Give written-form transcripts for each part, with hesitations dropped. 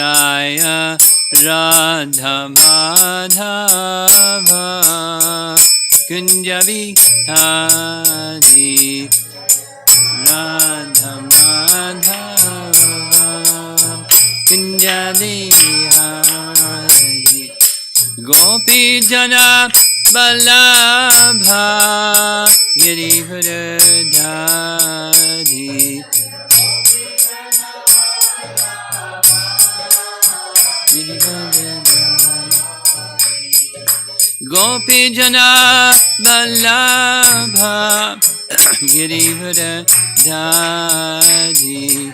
Jaya Radha Madhava Kunja Bihari Radha Madhava Kunja Bihari Gopi Jana Vallabha Girivardhari Gopi Jana Vallabha Girivardhari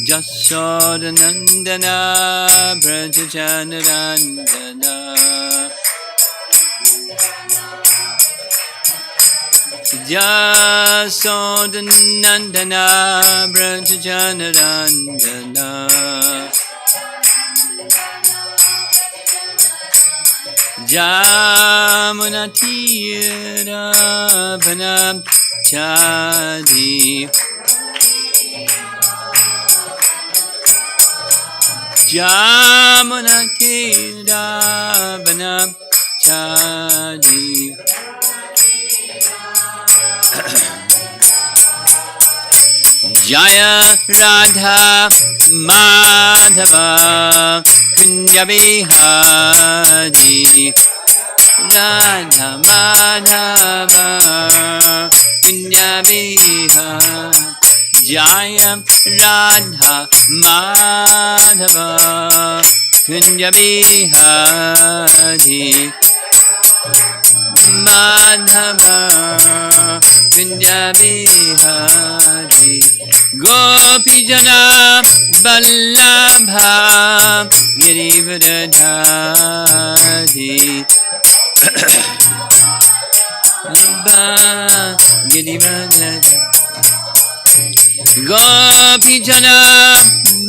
Jasodanandana Brajajanarandana Jasodanandana Brajajanarandana Jamunatira Vanachadi Jamunatira Vanachadi Jaya Radha Madhava Kunja Bihari Radha Madhava Kunja Bihari Jaya Radha Madhava Kunja Bihari Madhava Kunja Bihari Gopi Jana Vallabha Girivardhari Girivardhari Gopi Jana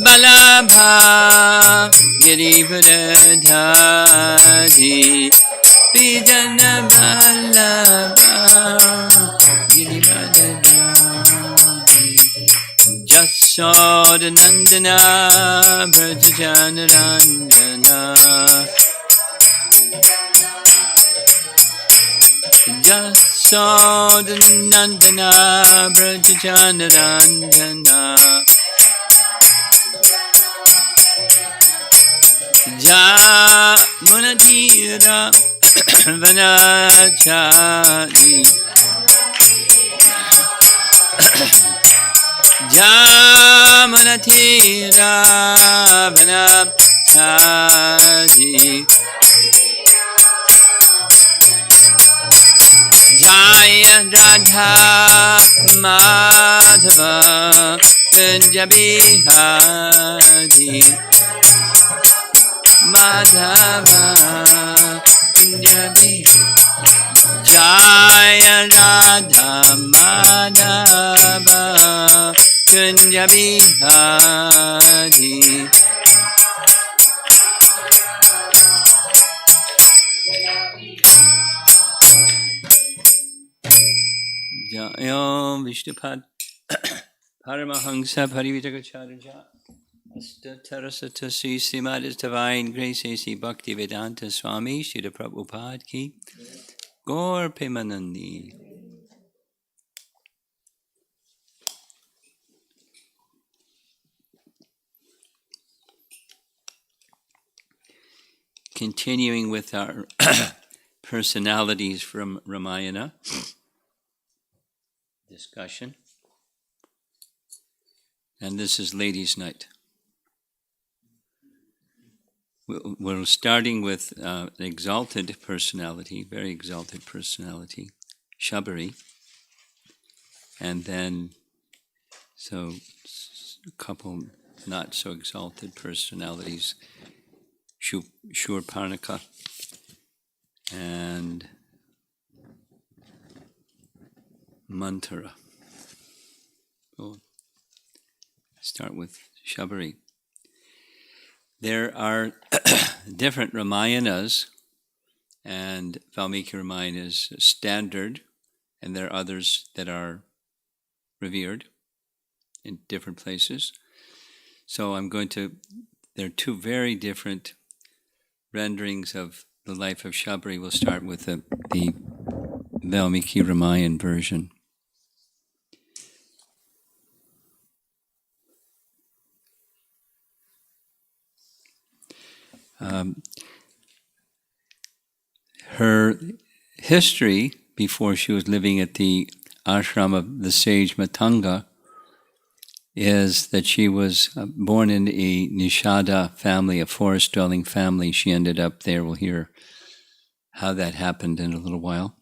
Vallabha Girivardhari Vijana Vallabha Girivardhari Jasodanandana Brajajanarandana Jasodanandana Brajajanarandana Jamunatira Vanachadi Jamunatira Vanachadi Jaya Radha Madhava Kunja Bihari Madhava Kunja Bihari Jaya Radha Madhava Kunja Bihari Jaya Vishnupad Paramahansa Parivitagacharya Astatarasata Sri Srimad His Divine Grace A.C. Bhakti Vedanta Swami Srila Prabhupada Ki Gaur Pemanandi. Continuing with our personalities from Ramayana discussion. And this is Ladies' Night. We're starting with an exalted personality, very exalted personality, Shabari. And then, so a couple not so exalted personalities, Suparnakha and Mantara. We'll start with Shabari. There are different Ramayanas, and Valmiki Ramayana is standard and there are others that are revered in different places. So there are two very different renderings of the life of Shabari. We'll start with the Valmiki Ramayana version. Her history before she was living at the ashram of the sage Matanga is that she was born in a Nishada family, a forest-dwelling family. She ended up there. We'll hear how that happened in a little while.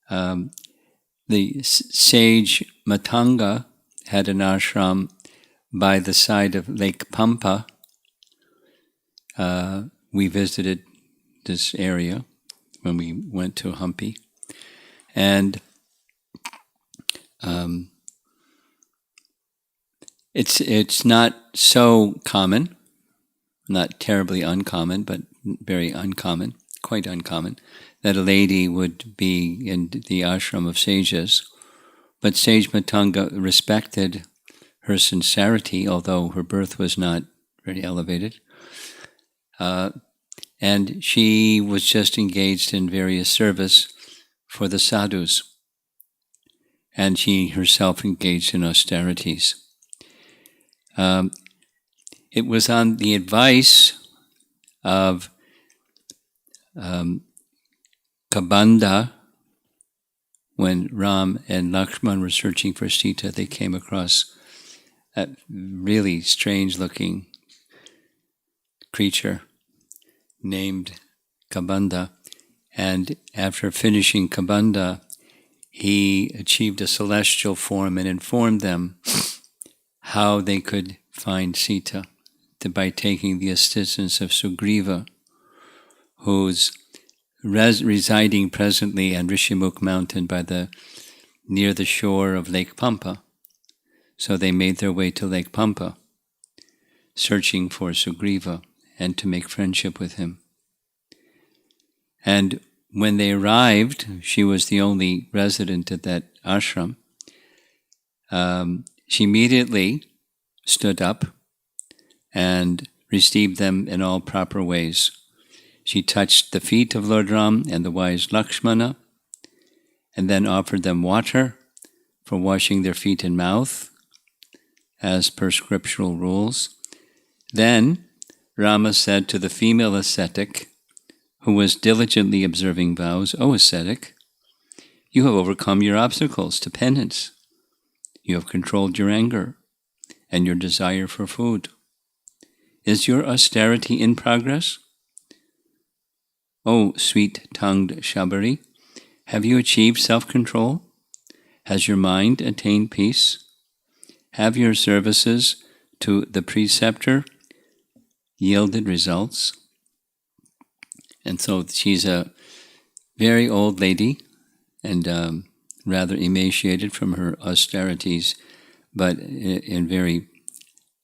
The sage Matanga had an ashram by the side of Lake Pampa. We visited this area when we went to Hampi. And it's not so common, not terribly uncommon, but very uncommon, quite uncommon, that a lady would be in the ashram of sages. But Sage Matanga respected her sincerity, although her birth was not very elevated. And she was just engaged in various service for the sadhus. And she herself engaged in austerities. It was on the advice of Kabanda, when Ram and Lakshman were searching for Sita, they came across that really strange-looking creature named Kabanda. And after finishing Kabanda, he achieved a celestial form and informed them how they could find Sita by taking the assistance of Sugriva, who's residing presently on Rishimukh mountain near the shore of Lake Pampa. So they made their way to Lake Pampa, searching for Sugriva and to make friendship with him. And when they arrived, she was the only resident at that ashram. She immediately stood up and received them in all proper ways. She touched the feet of Lord Ram and the wise Lakshmana, and then offered them water for washing their feet and mouth, as per scriptural rules. Then Rama said to the female ascetic, who was diligently observing vows, "O ascetic, you have overcome your obstacles to penance. You have controlled your anger and your desire for food. Is your austerity in progress? O sweet-tongued Shabari, have you achieved self-control? Has your mind attained peace? Have your services to the preceptor yielded results?" And so she's a very old lady and rather emaciated from her austerities, but in very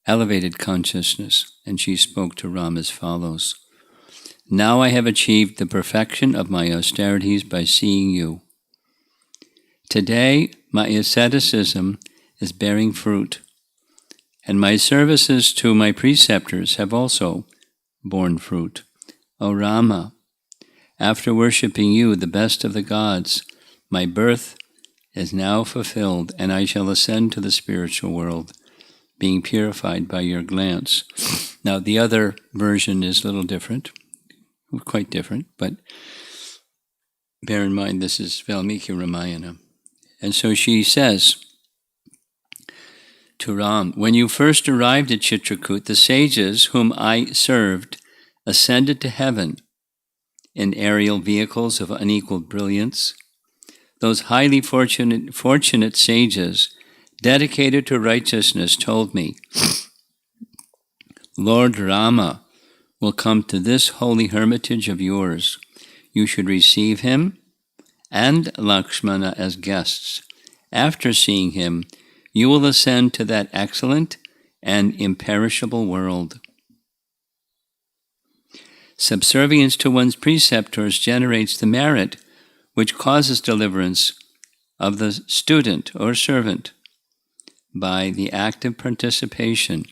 elevated consciousness. And she spoke to Ram as follows: "Now I have achieved the perfection of my austerities by seeing you. Today my asceticism is bearing fruit, and my services to my preceptors have also borne fruit. O Rama, after worshipping you, the best of the gods, my birth is now fulfilled, and I shall ascend to the spiritual world, being purified by your glance." Now, the other version is a little different, quite different, but bear in mind this is Valmiki Ramayana. And so she says to Ram, "When you first arrived at Chitrakoot, the sages whom I served ascended to heaven in aerial vehicles of unequaled brilliance. Those highly fortunate sages, dedicated to righteousness, told me, 'Lord Rama will come to this holy hermitage of yours. You should receive him and Lakshmana as guests. After seeing him, you will ascend to that excellent and imperishable world.' Subservience to one's preceptors generates the merit which causes deliverance of the student or servant by the active participation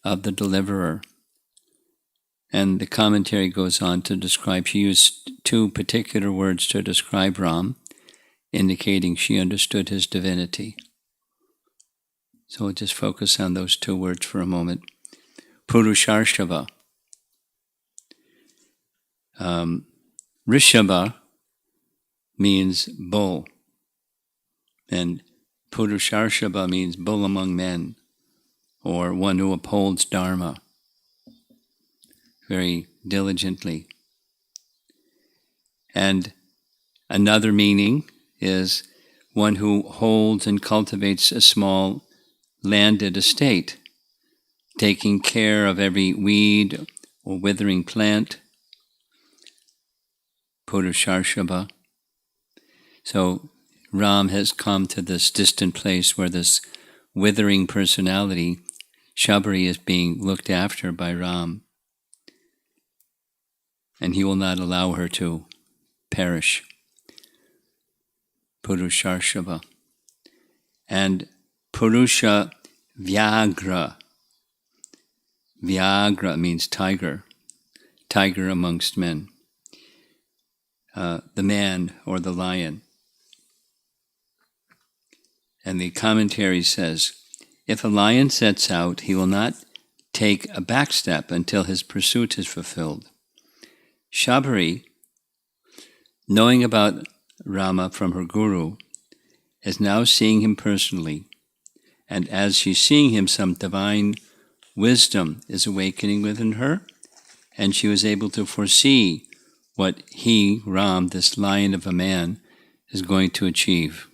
of the deliverer. And the commentary goes on to describe, she used two particular words to describe Ram, indicating she understood his divinity. So we'll just focus on those two words for a moment. Purusharshava. Rishabha means bull, and Purusharshava means bull among men, or one who upholds Dharma very diligently. And another meaning is one who holds and cultivates a small landed estate, taking care of every weed or withering plant. Purusharshava. So Ram has come to this distant place where this withering personality, Shabari, is being looked after by Ram. And he will not allow her to perish. Purusharshava. And Purusha Vyagra. Vyagra means tiger, tiger amongst men. The man or the lion. And the commentary says, if a lion sets out, he will not take a back step until his pursuit is fulfilled. Shabari, knowing about Rama from her guru, is now seeing him personally, and as she's seeing him, some divine wisdom is awakening within her, and she was able to foresee what he, Ram, this lion of a man, is going to achieve.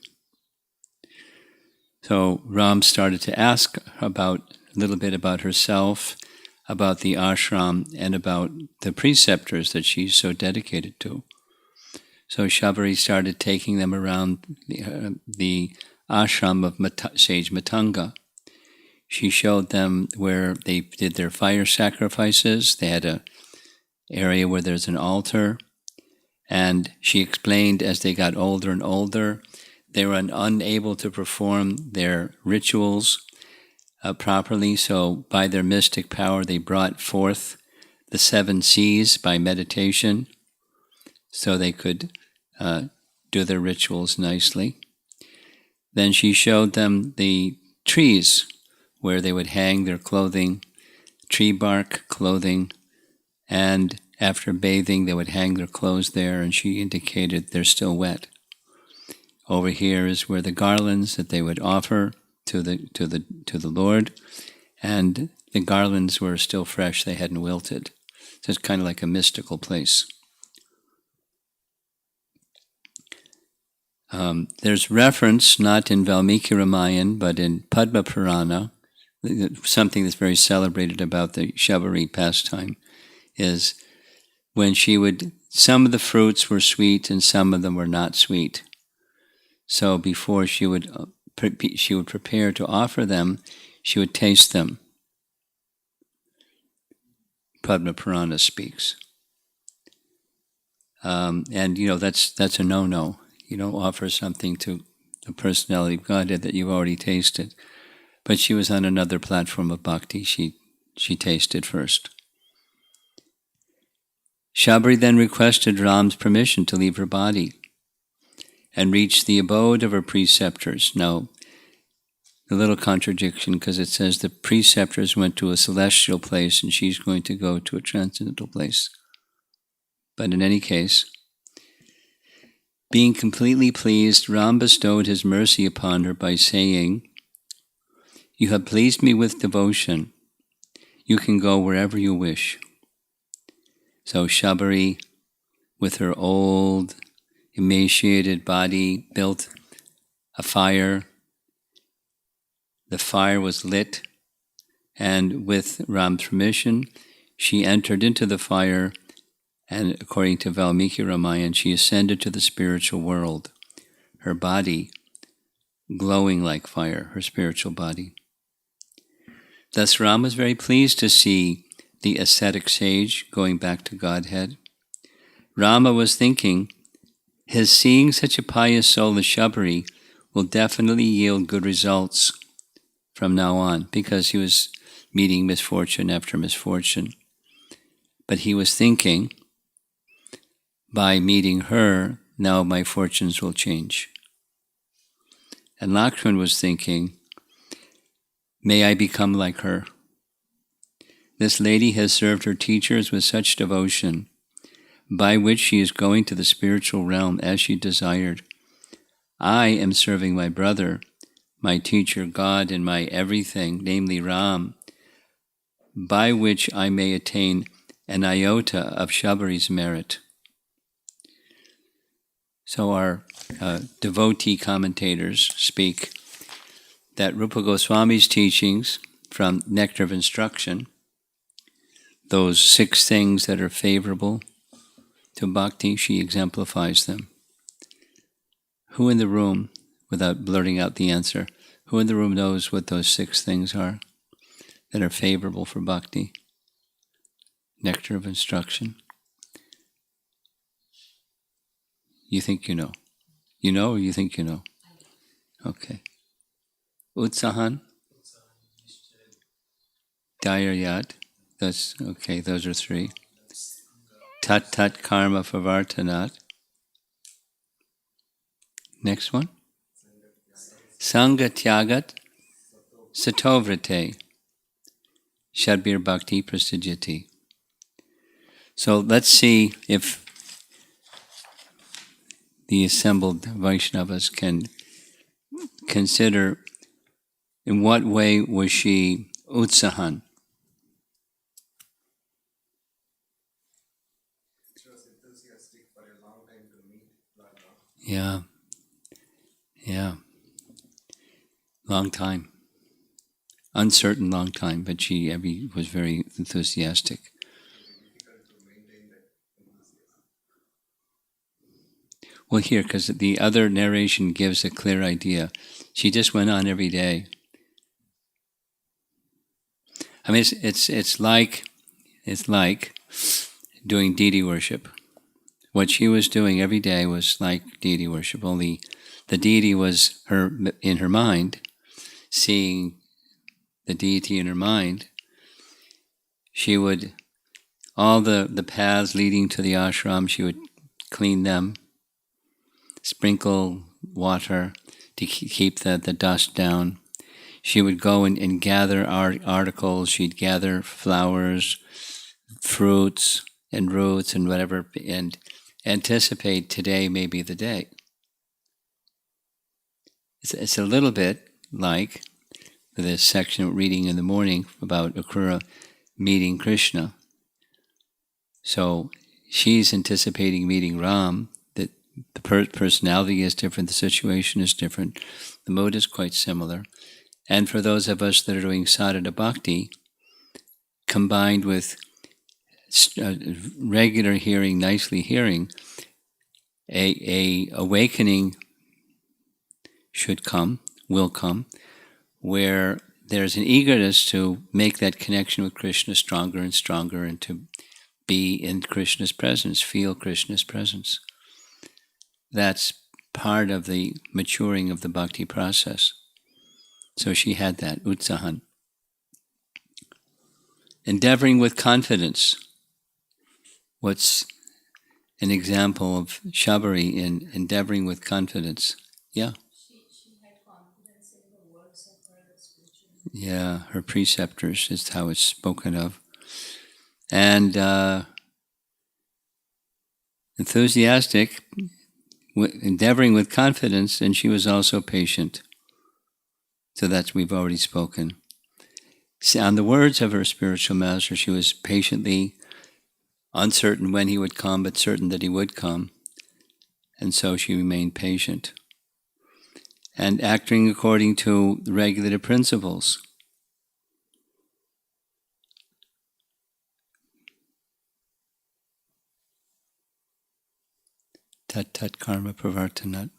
So Ram started to ask a little bit about herself, about the ashram, and about the preceptors that she's so dedicated to. So Shabari started taking them around the ashram of sage Matanga. She showed them where they did their fire sacrifices. They had an area where there's an altar. And she explained as they got older and older, they were unable to perform their rituals properly. So by their mystic power, they brought forth the 7 seas by meditation so they could do their rituals nicely. Then she showed them the trees where they would hang their clothing, tree bark clothing, and after bathing they would hang their clothes there, and she indicated they're still wet. Over here is where the garlands that they would offer to the Lord, and the garlands were still fresh, they hadn't wilted. So it's kind of like a mystical place. There's reference, not in Valmiki Ramayana, but in Padma Purana, something that's very celebrated about the Shabari pastime, is when some of the fruits were sweet and some of them were not sweet. So before she would prepare to offer them, she would taste them. Padma Purana speaks. And that's a no-no. You don't offer something to the personality of Godhead that you've already tasted. But she was on another platform of bhakti. She tasted first. Shabari then requested Ram's permission to leave her body and reach the abode of her preceptors. Now, a little contradiction, because it says the preceptors went to a celestial place and she's going to go to a transcendental place. But in any case, being completely pleased, Ram bestowed his mercy upon her by saying, "You have pleased me with devotion. You can go wherever you wish." So Shabari, with her old, emaciated body, built a fire. The fire was lit, and with Ram's permission, she entered into the fire, and according to Valmiki Ramayana, she ascended to the spiritual world, her body glowing like fire, her spiritual body. Thus Ram was very pleased to see the ascetic sage going back to Godhead. Rama was thinking his seeing such a pious soul as Shabari will definitely yield good results from now on, because he was meeting misfortune after misfortune. But he was thinking, by meeting her, now my fortunes will change. And Lakshman was thinking, may I become like her. This lady has served her teachers with such devotion, by which she is going to the spiritual realm as she desired. I am serving my brother, my teacher, God, and my everything, namely Ram, by which I may attain an iota of Shabari's merit. So our devotee commentators speak that Rupa Goswami's teachings from Nectar of Instruction, those 6 things that are favorable to bhakti, she exemplifies them. Who in the room, without blurting out the answer, who in the room knows what those 6 things are that are favorable for bhakti? Nectar of Instruction. You think you know? You know, or you think you know? Okay. Utsahan, Dairyat, that's okay, those are 3. Tat tat karma pavartanat. Next one. Sangha tyagat satovrate. Shadbir bhakti prasidyati. So let's see if the assembled Vaishnavas can consider in what way was she utsahan. Yeah, yeah. Long time. Uncertain long time, but she was very enthusiastic. Well, here, because the other narration gives a clear idea. She just went on every day. I mean, it's like doing deity worship. What she was doing every day was like deity worship. Only the deity was her in her mind, seeing the deity in her mind. She would all the paths leading to the ashram. She would clean them, sprinkle water to keep the dust down. She would go and gather articles. She'd gather flowers, fruits, and roots, and whatever, and anticipate today may be the day. It's a little bit like this section reading in the morning about Akrura meeting Krishna. So she's anticipating meeting Ram. That the personality is different, the situation is different, the mode is quite similar. And for those of us that are doing sadhana bhakti, combined with regular hearing, nicely hearing, a awakening should come, will come, where there's an eagerness to make that connection with Krishna stronger and stronger, and to be in Krishna's presence, feel Krishna's presence. That's part of the maturing of the bhakti process. So she had that, utsahan. Endeavoring with confidence. What's an example of Shabari in endeavoring with confidence? Yeah. She had confidence in the words of her spiritual. Yeah, her preceptors is how it's spoken of. And enthusiastic, endeavoring with confidence, and she was also patient. So that's, we've already spoken. On the words of her spiritual master, she was patiently uncertain when he would come, but certain that he would come. And so she remained patient. And acting according to the regulative principles. Tat tat karma pravartanat.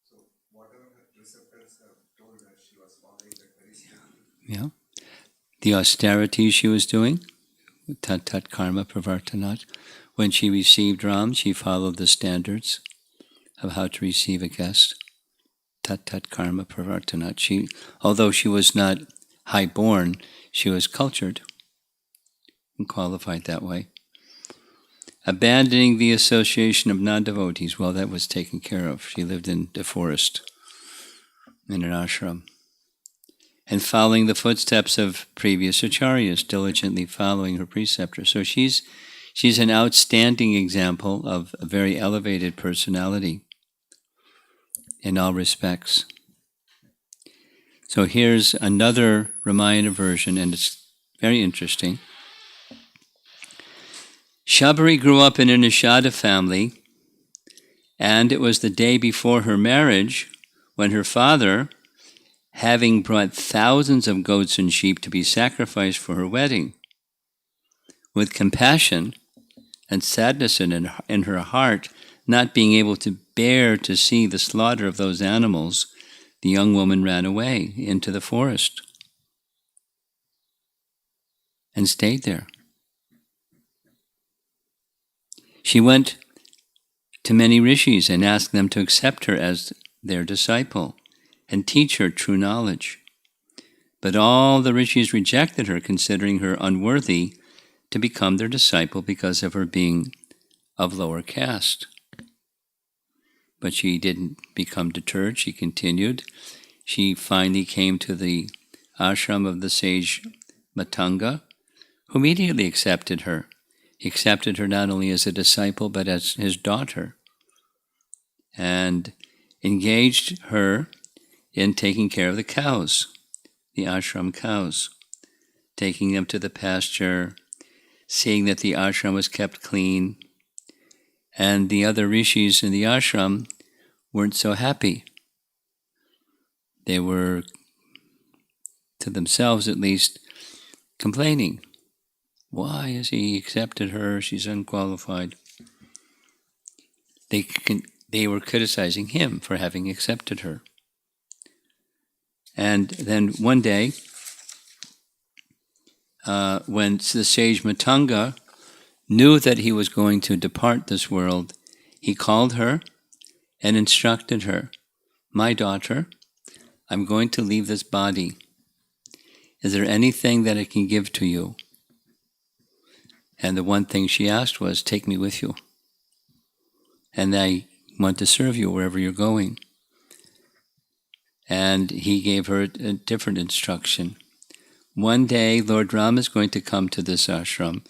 So whatever her preceptors have told her, she was following that very strictly. Yeah. The austerities she was doing, tat tat karma pravartanat, When she received Ram, she followed the standards of how to receive a guest. Tat tat karma pravartanat. Although she was not high-born, she was cultured and qualified that way. Abandoning the association of non-devotees, well, that was taken care of. She lived in the forest, in an ashram. And following the footsteps of previous acharyas, diligently following her preceptor. So she's an outstanding example of a very elevated personality in all respects. So here's another Ramayana version, and it's very interesting. Shabari grew up in a Nishada family, and it was the day before her marriage when her father, having brought thousands of goats and sheep to be sacrificed for her wedding, with compassion and sadness in her heart, not being able to bear to see the slaughter of those animals, the young woman ran away into the forest and stayed there. She went to many rishis and asked them to accept her as their disciple and teach her true knowledge. But all the rishis rejected her, considering her unworthy to become their disciple because of her being of lower caste. But she didn't become deterred. She continued. She finally came to the ashram of the sage Matanga, who immediately accepted her. He accepted her not only as a disciple, but as his daughter, and engaged her in taking care of the cows, the ashram cows, taking them to the pasture, seeing that the ashram was kept clean. And the other rishis in the ashram weren't so happy. They were, to themselves at least, complaining. Why has he accepted her? She's unqualified. They were criticizing him for having accepted her. And then one day, when the sage Matanga knew that he was going to depart this world, he called her and instructed her, "My daughter, I'm going to leave this body. Is there anything that I can give to you?" And the one thing she asked was, "Take me with you. And I want to serve you wherever you're going." And he gave her a different instruction. "One day, Lord Ram is going to come to this ashram.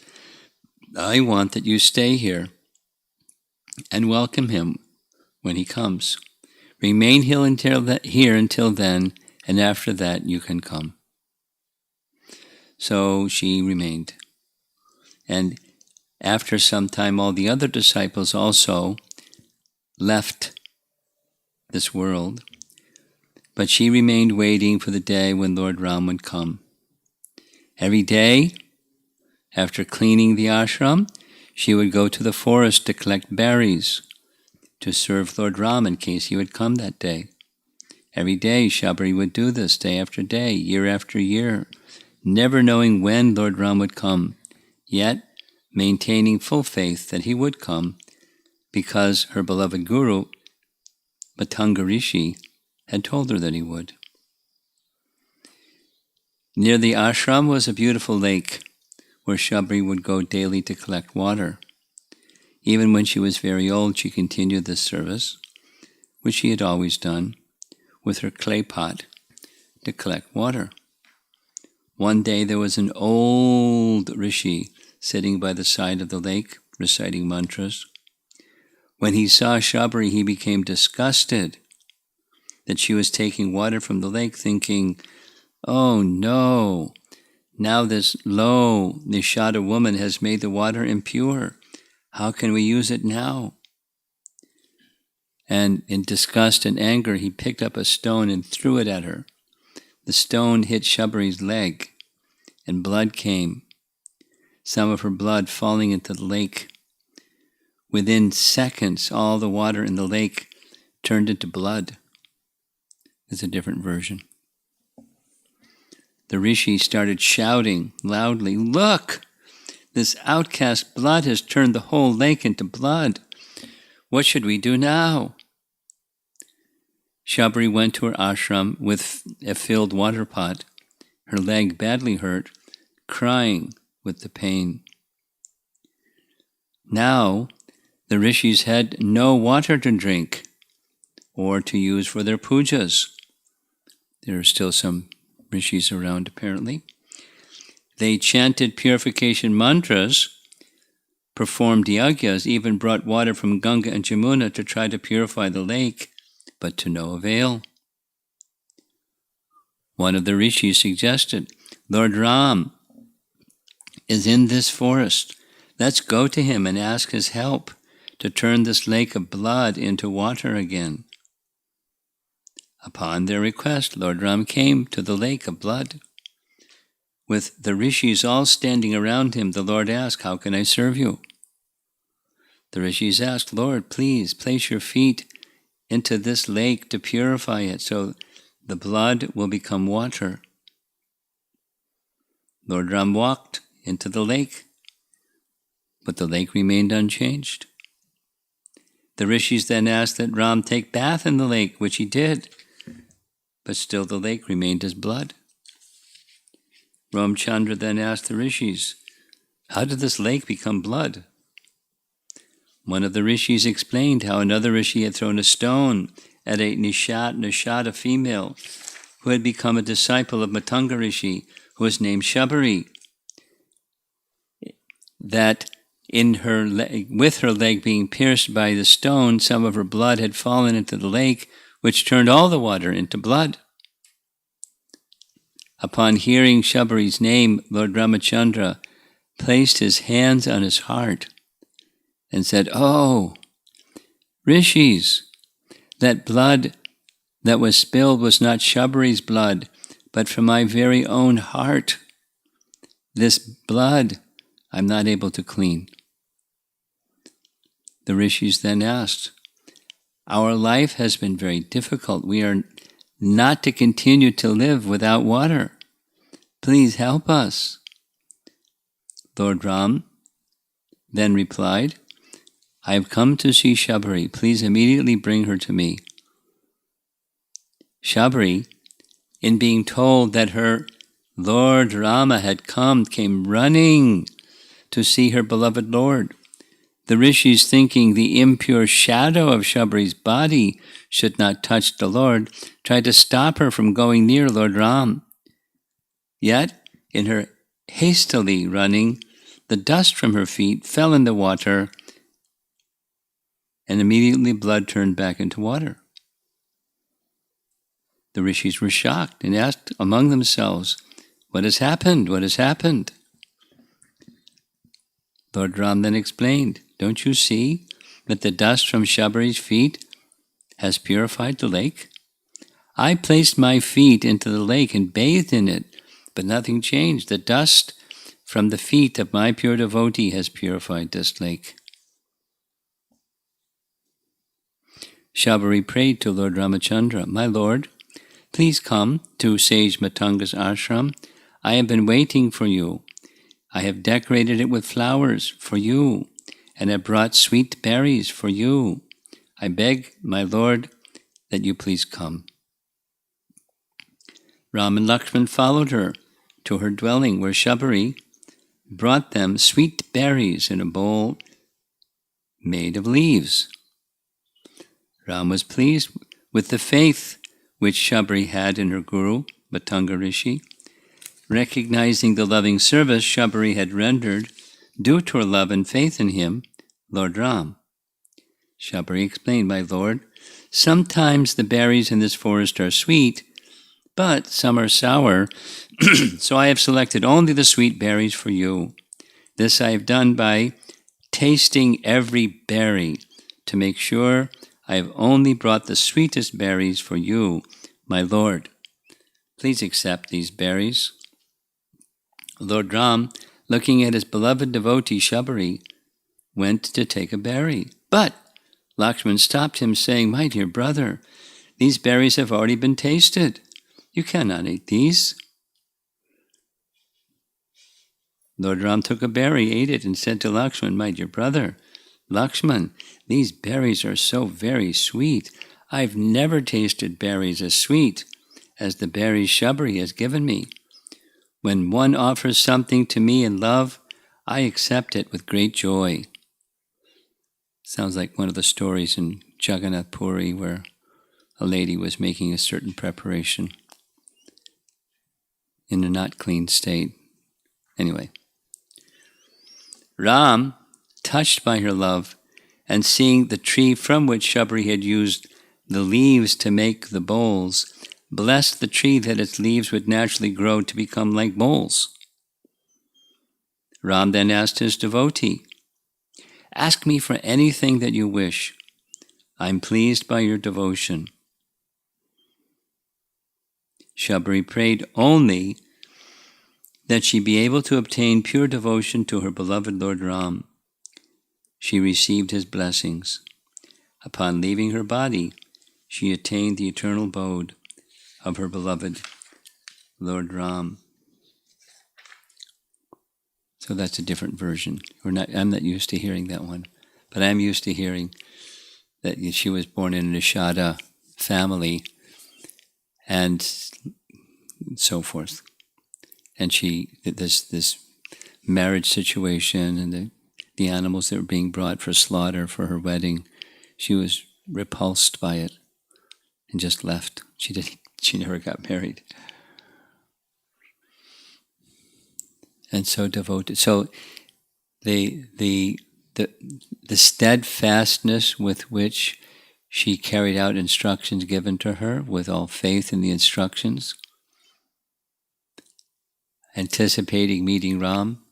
I want that you stay here and welcome him when he comes. Remain here until then, and after that you can come." So she remained. And after some time, all the other disciples also left this world, but she remained waiting for the day when Lord Ram would come. Every day, after cleaning the ashram, she would go to the forest to collect berries to serve Lord Ram in case he would come that day. Every day, Shabari would do this, day after day, year after year, never knowing when Lord Ram would come, yet maintaining full faith that he would come because her beloved guru, Matanga Rishi, had told her that he would. Near the ashram was a beautiful lake where Shabari would go daily to collect water. Even when she was very old, she continued this service, which she had always done, with her clay pot to collect water. One day there was an old rishi sitting by the side of the lake, reciting mantras. When he saw Shabari, he became disgusted that she was taking water from the lake, thinking, "Oh no, now this low Nishada woman has made the water impure. How can we use it now?" And in disgust and anger, he picked up a stone and threw it at her. The stone hit Shabari's leg, and blood came, some of her blood falling into the lake. Within seconds, all the water in the lake turned into blood. It's a different version. The rishi started shouting loudly, "Look! This outcast blood has turned the whole lake into blood. What should we do now? Shabari went to her ashram with a filled water pot, her leg badly hurt, crying with the pain. Now, the rishis had no water to drink or to use for their pujas. There are still some rishis around, apparently. They chanted purification mantras, performed yagyas, even brought water from Ganga and Jamuna to try to purify the lake, but to no avail. One of the rishis suggested, Lord Ram is in this forest. Let's go to him and ask his help to turn this lake of blood into water again. Upon their request, Lord Ram came to the lake of blood. With the rishis all standing around him, the Lord asked, how can I serve you? The rishis asked, Lord, please place your feet into this lake to purify it so the blood will become water. Lord Ram walked into the lake, but the lake remained unchanged. The rishis then asked that Ram take bath in the lake, which he did, but still the lake remained as blood. Ramchandra then asked the rishis, how did this lake become blood? One of the rishis explained how another rishi had thrown a stone at a Nishada female who had become a disciple of Matanga Rishi, who was named Shabari, that with her leg being pierced by the stone, some of her blood had fallen into the lake, which turned all the water into blood. Upon hearing Shabari's name, Lord Ramachandra placed his hands on his heart and said, oh, rishis, that blood that was spilled was not Shabari's blood, but from my very own heart. This blood I'm not able to clean. The rishis then asked, our life has been very difficult. We are not to continue to live without water. Please help us. Lord Ram then replied, I have come to see Shabari. Please immediately bring her to me. Shabari, in being told that her Lord Rama had come, came running to see her beloved Lord. The rishis, thinking the impure shadow of Shabari's body should not touch the Lord, tried to stop her from going near Lord Ram. Yet, in her hastily running, the dust from her feet fell in the water, and immediately blood turned back into water. The rishis were shocked and asked among themselves, what has happened? What has happened? Lord Ram then explained, don't you see that the dust from Shabari's feet has purified the lake? I placed my feet into the lake and bathed in it, but nothing changed. The dust from the feet of my pure devotee has purified this lake. Shabari prayed to Lord Ramachandra, my Lord, please come to sage Matanga's ashram. I have been waiting for you. I have decorated it with flowers for you, and have brought sweet berries for you. I beg, my Lord, that you please come. Ram and Lakshman followed her to her dwelling, where Shabari brought them sweet berries in a bowl made of leaves. Ram was pleased with the faith which Shabari had in her guru, Matanga Rishi. Recognizing the loving service Shabari had rendered due to her love and faith in him, Lord Ram. Shabari explained, my Lord, sometimes the berries in this forest are sweet, but some are sour, so I have selected only the sweet berries for you. This I have done by tasting every berry to make sure I have only brought the sweetest berries for you, my Lord. Please accept these berries. Lord Ram, looking at his beloved devotee Shabari, went to take a berry. But Lakshman stopped him, saying, my dear brother, these berries have already been tasted. You cannot eat these. Lord Ram took a berry, ate it, and said to Lakshman, "My dear brother, Lakshman, these berries are so very sweet. I've never tasted berries as sweet as the berries Shabari has given me. When one offers something to me in love, I accept it with great joy." Sounds like one of the stories in Jagannath Puri where a lady was making a certain preparation in a not clean state. Anyway, Ram, touched by her love, and seeing the tree from which Shabari had used the leaves to make the bowls, blessed the tree that its leaves would naturally grow to become like bowls. Ram then asked his devotee, "Ask me for anything that you wish. I'm pleased by your devotion." Shabari prayed only that she be able to obtain pure devotion to her beloved Lord Ram. She received his blessings. Upon leaving her body, she attained the eternal abode of her beloved Lord Ram. So that's a different version. I'm not used to hearing that one, but I'm used to hearing that she was born in a Nishada family and so forth. And this marriage situation and the animals that were being brought for slaughter for her wedding, she was repulsed by it and just left. She never got married. And so devoted. So the steadfastness with which she carried out instructions given to her, with all faith in the instructions, anticipating meeting Ram.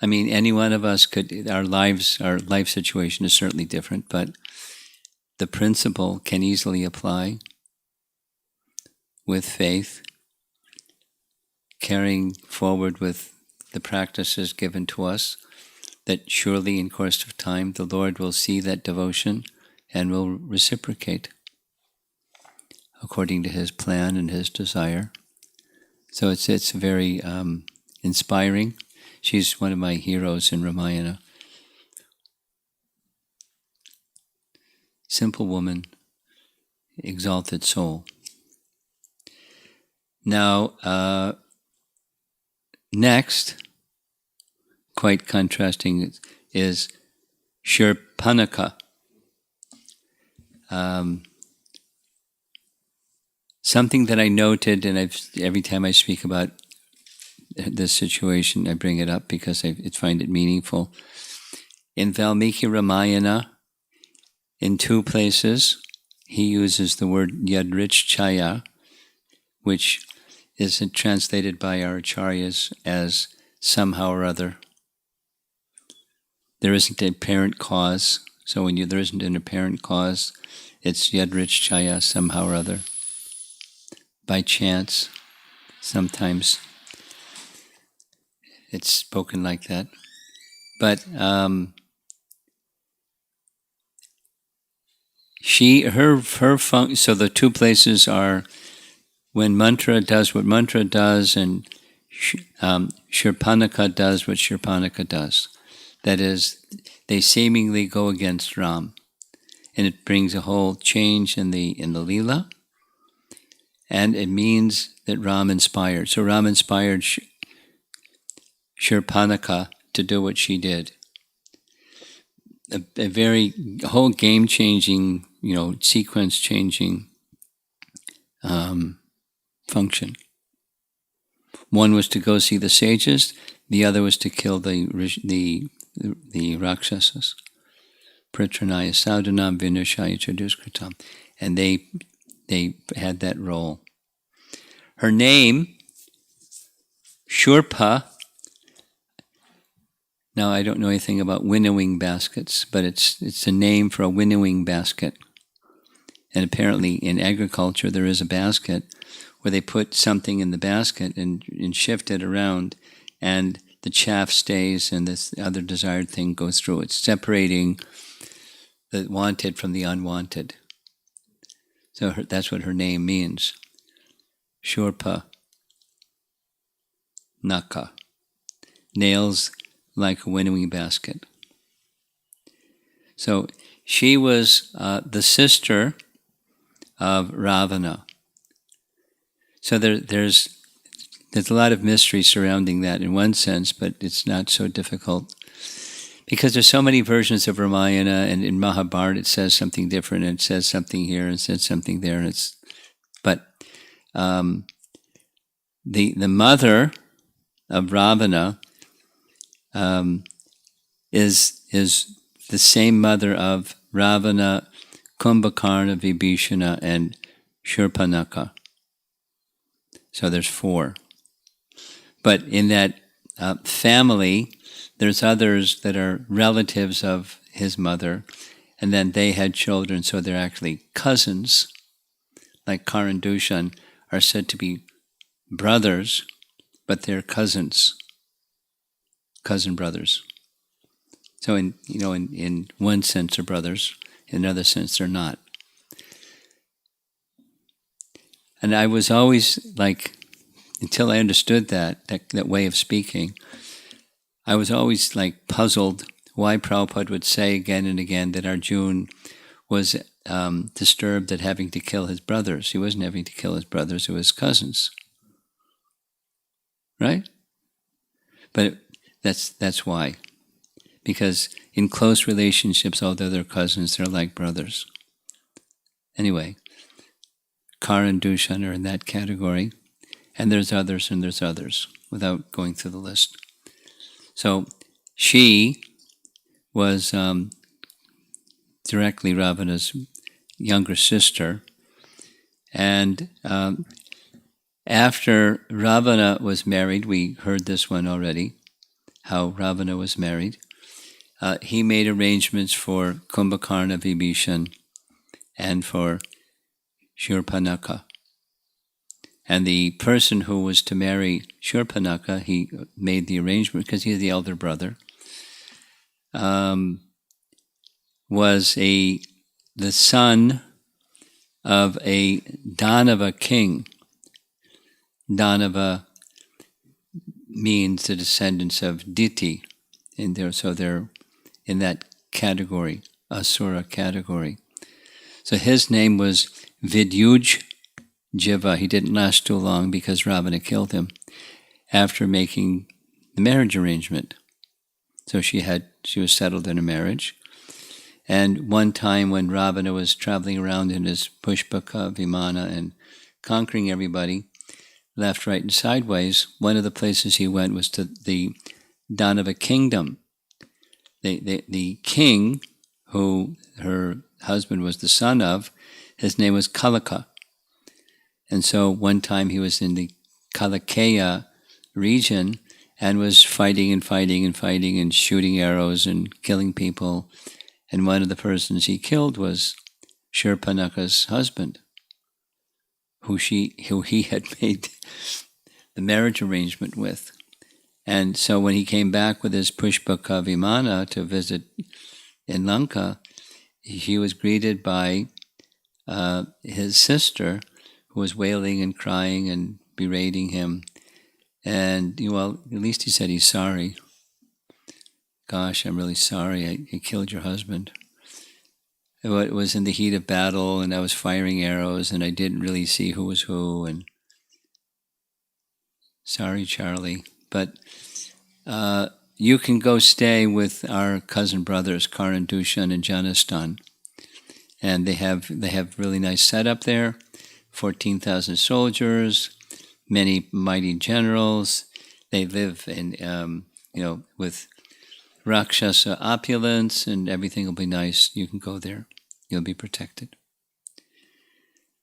I mean, any one of us could, our life situation is certainly different, but the principle can easily apply with faith, carrying forward with the practices given to us, that surely in course of time the Lord will see that devotion and will reciprocate according to His plan and His desire. So it's very inspiring. She's one of my heroes in Ramayana. Simple woman, exalted soul. Now, next, quite contrasting, is Suparnakha. Something that I noted, and every time I speak about this situation, I bring it up because I find it meaningful. In Valmiki Ramayana, in two places, he uses the word yadrichchaya, which is translated by our acharyas as somehow or other. There isn't an apparent cause, so when there isn't an apparent cause, it's yadrichchaya, somehow or other. By chance, sometimes it's spoken like that. But so the two places are when mantra does what mantra does, and Suparnakha does what Suparnakha does. That is, they seemingly go against Ram, and it brings a whole change in the Leela, and it means that Ram inspired. So Ram inspired Suparnakha to do what she did. A very whole game-changing, sequence-changing function. One was to go see the sages. The other was to kill the Rakshasas. Pritranaya sadhanam vinushaya chaduskritam. And they had that role. Her name, Shurpa. Now, I don't know anything about winnowing baskets, but it's a name for a winnowing basket. And apparently in agriculture there is a basket where they put something in the basket and shift it around, and the chaff stays and this other desired thing goes through. It's separating the wanted from the unwanted. So that's what her name means. Suparnakha. nails like a winnowing basket. So she was the sister of Ravana. So there's a lot of mystery surrounding that in one sense, but it's not so difficult. Because there's so many versions of Ramayana, and in Mahabharata it says something different, and it says something here, and it says something there, and the mother of Ravana is the same mother of Ravana, Kumbhakarna, Vibhishana, and Shurpanakha. So there's 4. But in that family, there's others that are relatives of his mother, and then they had children, so they're actually cousins. Like Karan Dushan are said to be brothers, but they're cousins, cousin brothers. So in one sense they're brothers, in another sense they're not. And I was always like, until I understood that way of speaking, I was always like puzzled why Prabhupada would say again and again that Arjuna was disturbed at having to kill his brothers. He wasn't having to kill his brothers, it was cousins. Right? But that's why. Because in close relationships, although they're cousins, they're like brothers. Anyway, Kara and Dushan are in that category, and there's others, without going through the list. So she was directly Ravana's younger sister, and after Ravana was married, we heard this one already, how Ravana was married. He made arrangements for Kumbhakarna, Vibhishan, and for Shurpanakha. And the person who was to marry Shurpanakha, he made the arrangement because he was the elder brother, was the son of a Danava king. Danava means the descendants of Diti, and they're in that category, Asura category. So his name was Vidyuj Jiva. He didn't last too long because Ravana killed him after making the marriage arrangement. So she was settled in a marriage. And one time when Ravana was traveling around in his Pushpaka Vimana and conquering everybody, left, right, and sideways, one of the places he went was to the Danava kingdom. The king, who her husband was the son of, his name was Kalaka. And so one time he was in the Kalakeya region and was fighting and shooting arrows and killing people. And one of the persons he killed was Shurpanakha's husband, who he had made the marriage arrangement with. And so when he came back with his Pushpaka Vimana to visit in Lanka, he was greeted by his sister, who was wailing and crying and berating him. And, well, at least he said he's sorry. Gosh, I'm really sorry. I killed your husband. It was in the heat of battle, and I was firing arrows, and I didn't really see who was who. And sorry, Charlie. But you can go stay with our cousin brothers, Karan Dushan and Janastan. And they have really nice setup there, 14,000 soldiers, many mighty generals. They live in, with Rakshasa opulence, and everything will be nice. You can go there. You'll be protected.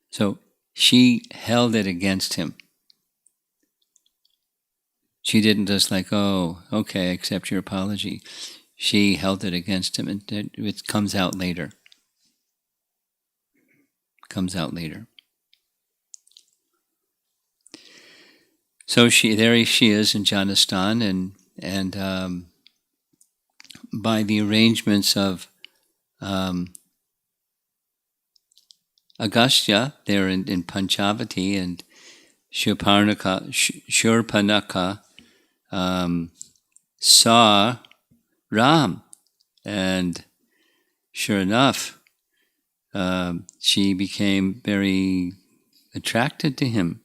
So she held it against him. She didn't just like, oh, okay, accept your apology. She held it against him, and it comes out later. So there she is in Janastan, and by the arrangements of Agastya, they're in Panchavati, and Suparnakha saw Ram, and sure enough, she became very attracted to him.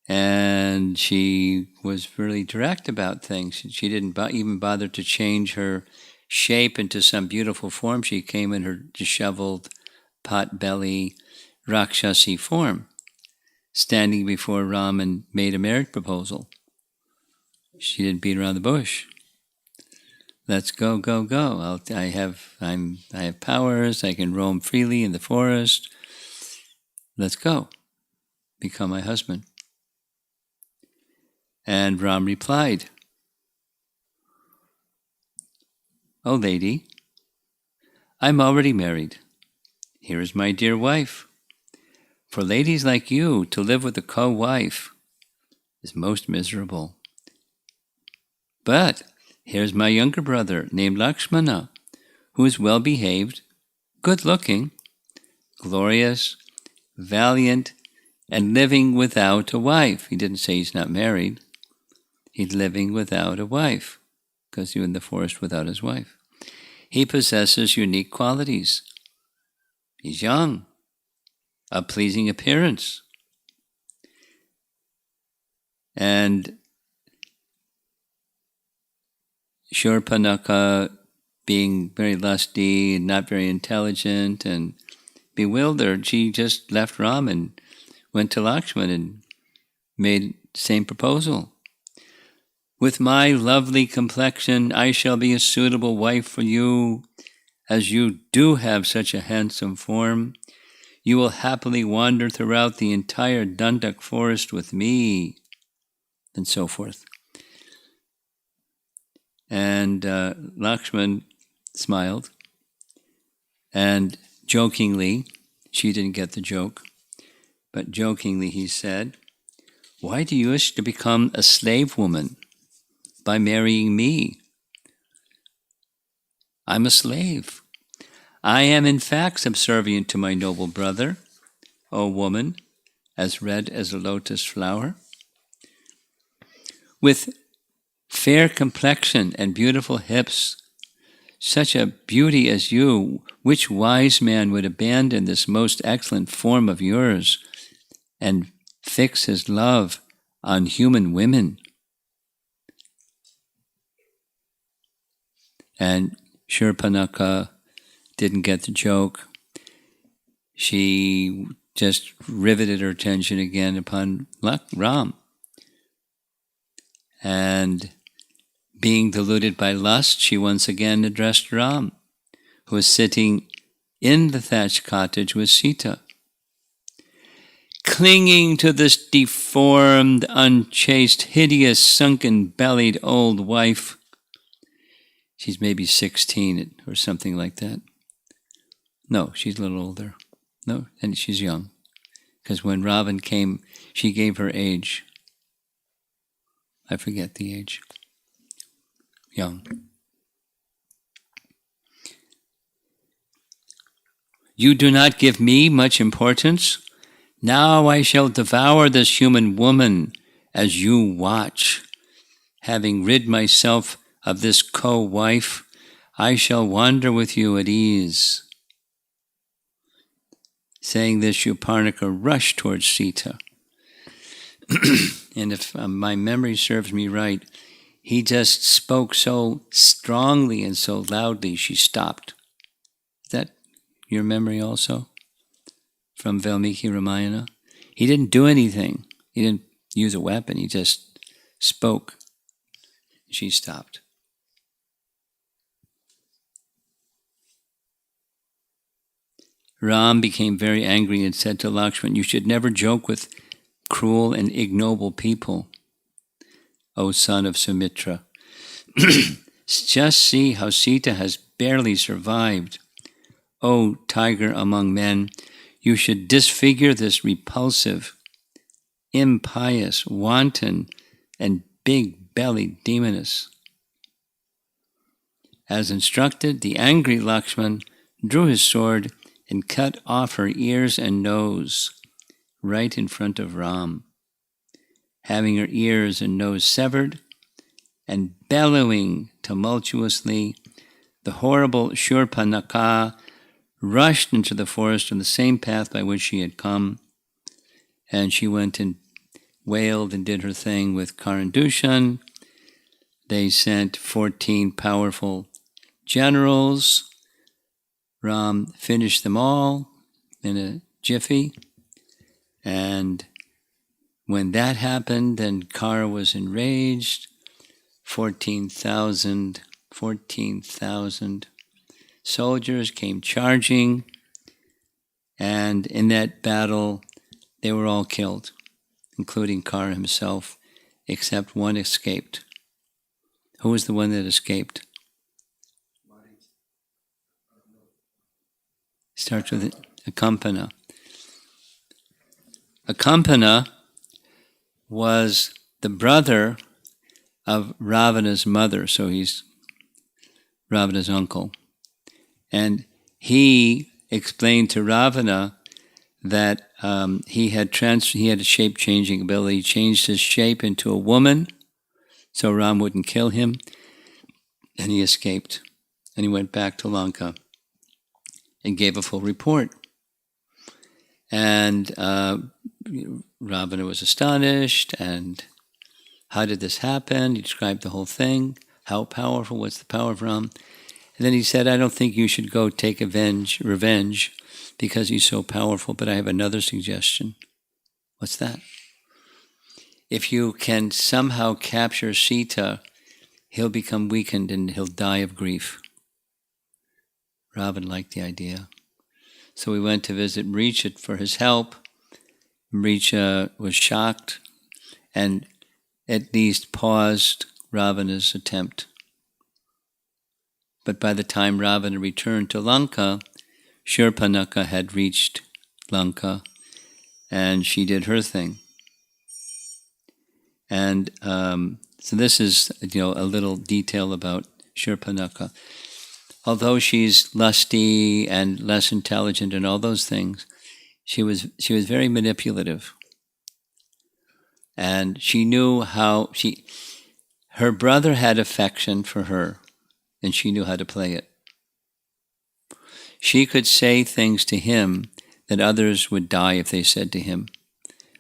And she was really direct about things. She didn't even bother to change her shape into some beautiful form. She came in her disheveled, pot-belly, Rakshasi form, standing before Ram and made a marriage proposal. She didn't beat around the bush. Let's go, go, go. I have powers. I can roam freely in the forest. Let's go. Become my husband. And Ram replied, "Oh, lady, I'm already married. Here is my dear wife. For ladies like you to live with a co-wife is most miserable. But here's my younger brother named Lakshmana, who is well-behaved, good-looking, glorious, valiant, and living without a wife." He didn't say he's not married. He's living without a wife, because he's in the forest without his wife. He possesses unique qualities. He's young, a pleasing appearance. And Suparnakha, being very lusty and not very intelligent and bewildered, she just left Ram and went to Lakshman and made the same proposal. "With my lovely complexion, I shall be a suitable wife for you, as you do have such a handsome form. You will happily wander throughout the entire Dandak forest with me," and so forth. And Lakshman smiled, and jokingly, she didn't get the joke, but jokingly he said, "Why do you wish to become a slave woman by marrying me? I'm a slave. I am in fact subservient to my noble brother, O woman, as red as a lotus flower. With fair complexion and beautiful hips, such a beauty as you, which wise man would abandon this most excellent form of yours and fix his love on human women?" And Suparnakha didn't get the joke. She just riveted her attention again upon Ram. And being deluded by lust, she once again addressed Ram, who was sitting in the thatched cottage with Sita. "Clinging to this deformed, unchaste, hideous, sunken-bellied old wife." She's maybe 16 or something like that. No, she's a little older. No, and she's young. Because when Ravan came, she gave her age. I forget the age. Young. "You do not give me much importance? Now I shall devour this human woman as you watch. Having rid myself of this co-wife, I shall wander with you at ease." Saying this, Suparnakha rushed towards Sita. And if my memory serves me right, he just spoke so strongly and so loudly, she stopped. Is that your memory also? From Valmiki Ramayana? He didn't do anything. He didn't use a weapon. He just spoke. She stopped. Ram became very angry and said to Lakshman, "You should never joke with cruel and ignoble people, O son of Sumitra. Just see how Sita has barely survived. O tiger among men, you should disfigure this repulsive, impious, wanton, and big-bellied demoness." As instructed, the angry Lakshman drew his sword and cut off her ears and nose right in front of Ram. Having her ears and nose severed, and bellowing tumultuously, the horrible Shurpanakha rushed into the forest on the same path by which she had come, and she went and wailed and did her thing with Karandushan. They sent 14 powerful generals. Ram finished them all in a jiffy. And when that happened, then Kara was enraged. 14,000 soldiers came charging. And in that battle, they were all killed, including Kara himself, except one escaped. Who was the one that escaped? Starts with Akampana. Akampana was the brother of Ravana's mother, so he's Ravana's uncle. And he explained to Ravana that he had a shape-changing ability. He changed his shape into a woman, so Ram wouldn't kill him, and he escaped. And he went back to Lanka and gave a full report. And Ravana was astonished, and how did this happen? He described the whole thing. How powerful was the power of Ram? And then he said, I don't think you should go take revenge because he's so powerful, but I have another suggestion. What's that? If you can somehow capture Sita, he'll become weakened and he'll die of grief. Ravana liked the idea. So we went to visit Mricha for his help. Mricha was shocked and at least paused Ravana's attempt. But by the time Ravana returned to Lanka, Shurpanakha had reached Lanka, and she did her thing. And so this is, a little detail about Shurpanakha. Although she's lusty and less intelligent and all those things, she was very manipulative. And she knew how her brother had affection for her, and she knew how to play it. She could say things to him that others would die if they said to him.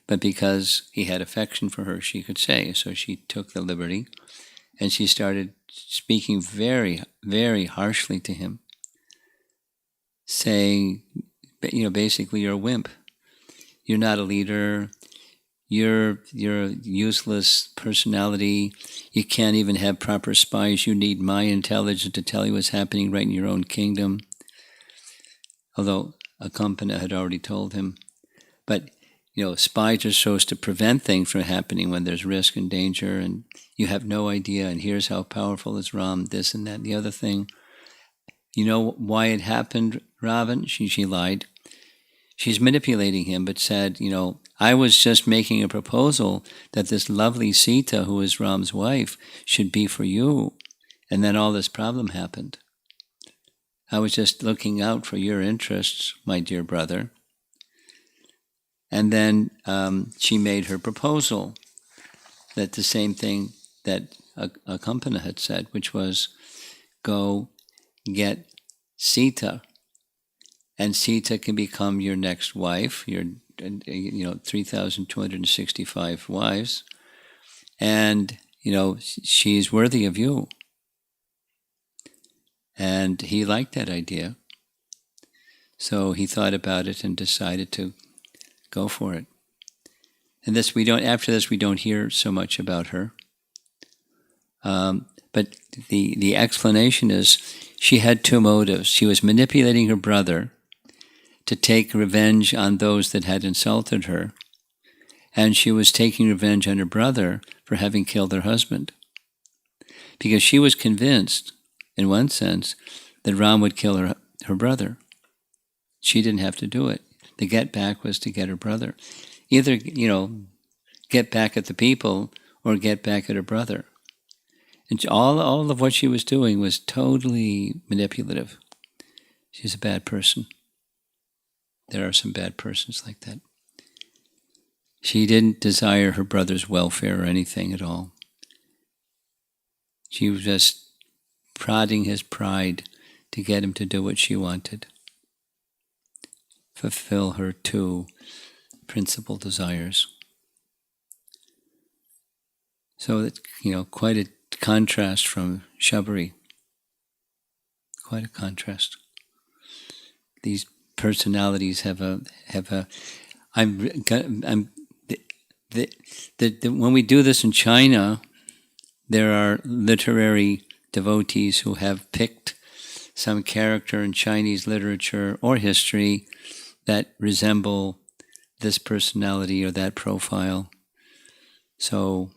But because he had affection for her, she could say. So she took the liberty, and she started speaking very, very harshly to him, saying, basically, you're a wimp. You're not a leader. You're a useless personality. You can't even have proper spies. You need my intelligence to tell you what's happening right in your own kingdom. Although Akampana had already told him. But, spies are supposed to prevent things from happening when there's risk and danger, and you have no idea, and here's how powerful is Ram, this and that and the other thing. You know why it happened, Ravan? She lied. She's manipulating him, but said, I was just making a proposal that this lovely Sita, who is Ram's wife, should be for you. And then all this problem happened. I was just looking out for your interests, my dear brother. And then she made her proposal, that the same thing that Akampana had said, which was, go get Sita, and Sita can become your next wife, your 3,265 wives, and she's worthy of you. And he liked that idea, so he thought about it and decided to go for it. And after this we don't hear so much about her. But the explanation is she had two motives. She was manipulating her brother to take revenge on those that had insulted her, and she was taking revenge on her brother for having killed her husband. Because she was convinced, in one sense, that Ram would kill her brother. She didn't have to do it. The get back was to get her brother. Either, get back at the people or get back at her brother. And all of what she was doing was totally manipulative. She's a bad person. There are some bad persons like that. She didn't desire her brother's welfare or anything at all. She was just prodding his pride to get him to do what she wanted, fulfill her two principal desires. So it's, quite a contrast from Shabari. Quite a contrast. These personalities have a. When we do this in China, there are literary devotees who have picked some character in Chinese literature or history that resemble this personality or that profile. So,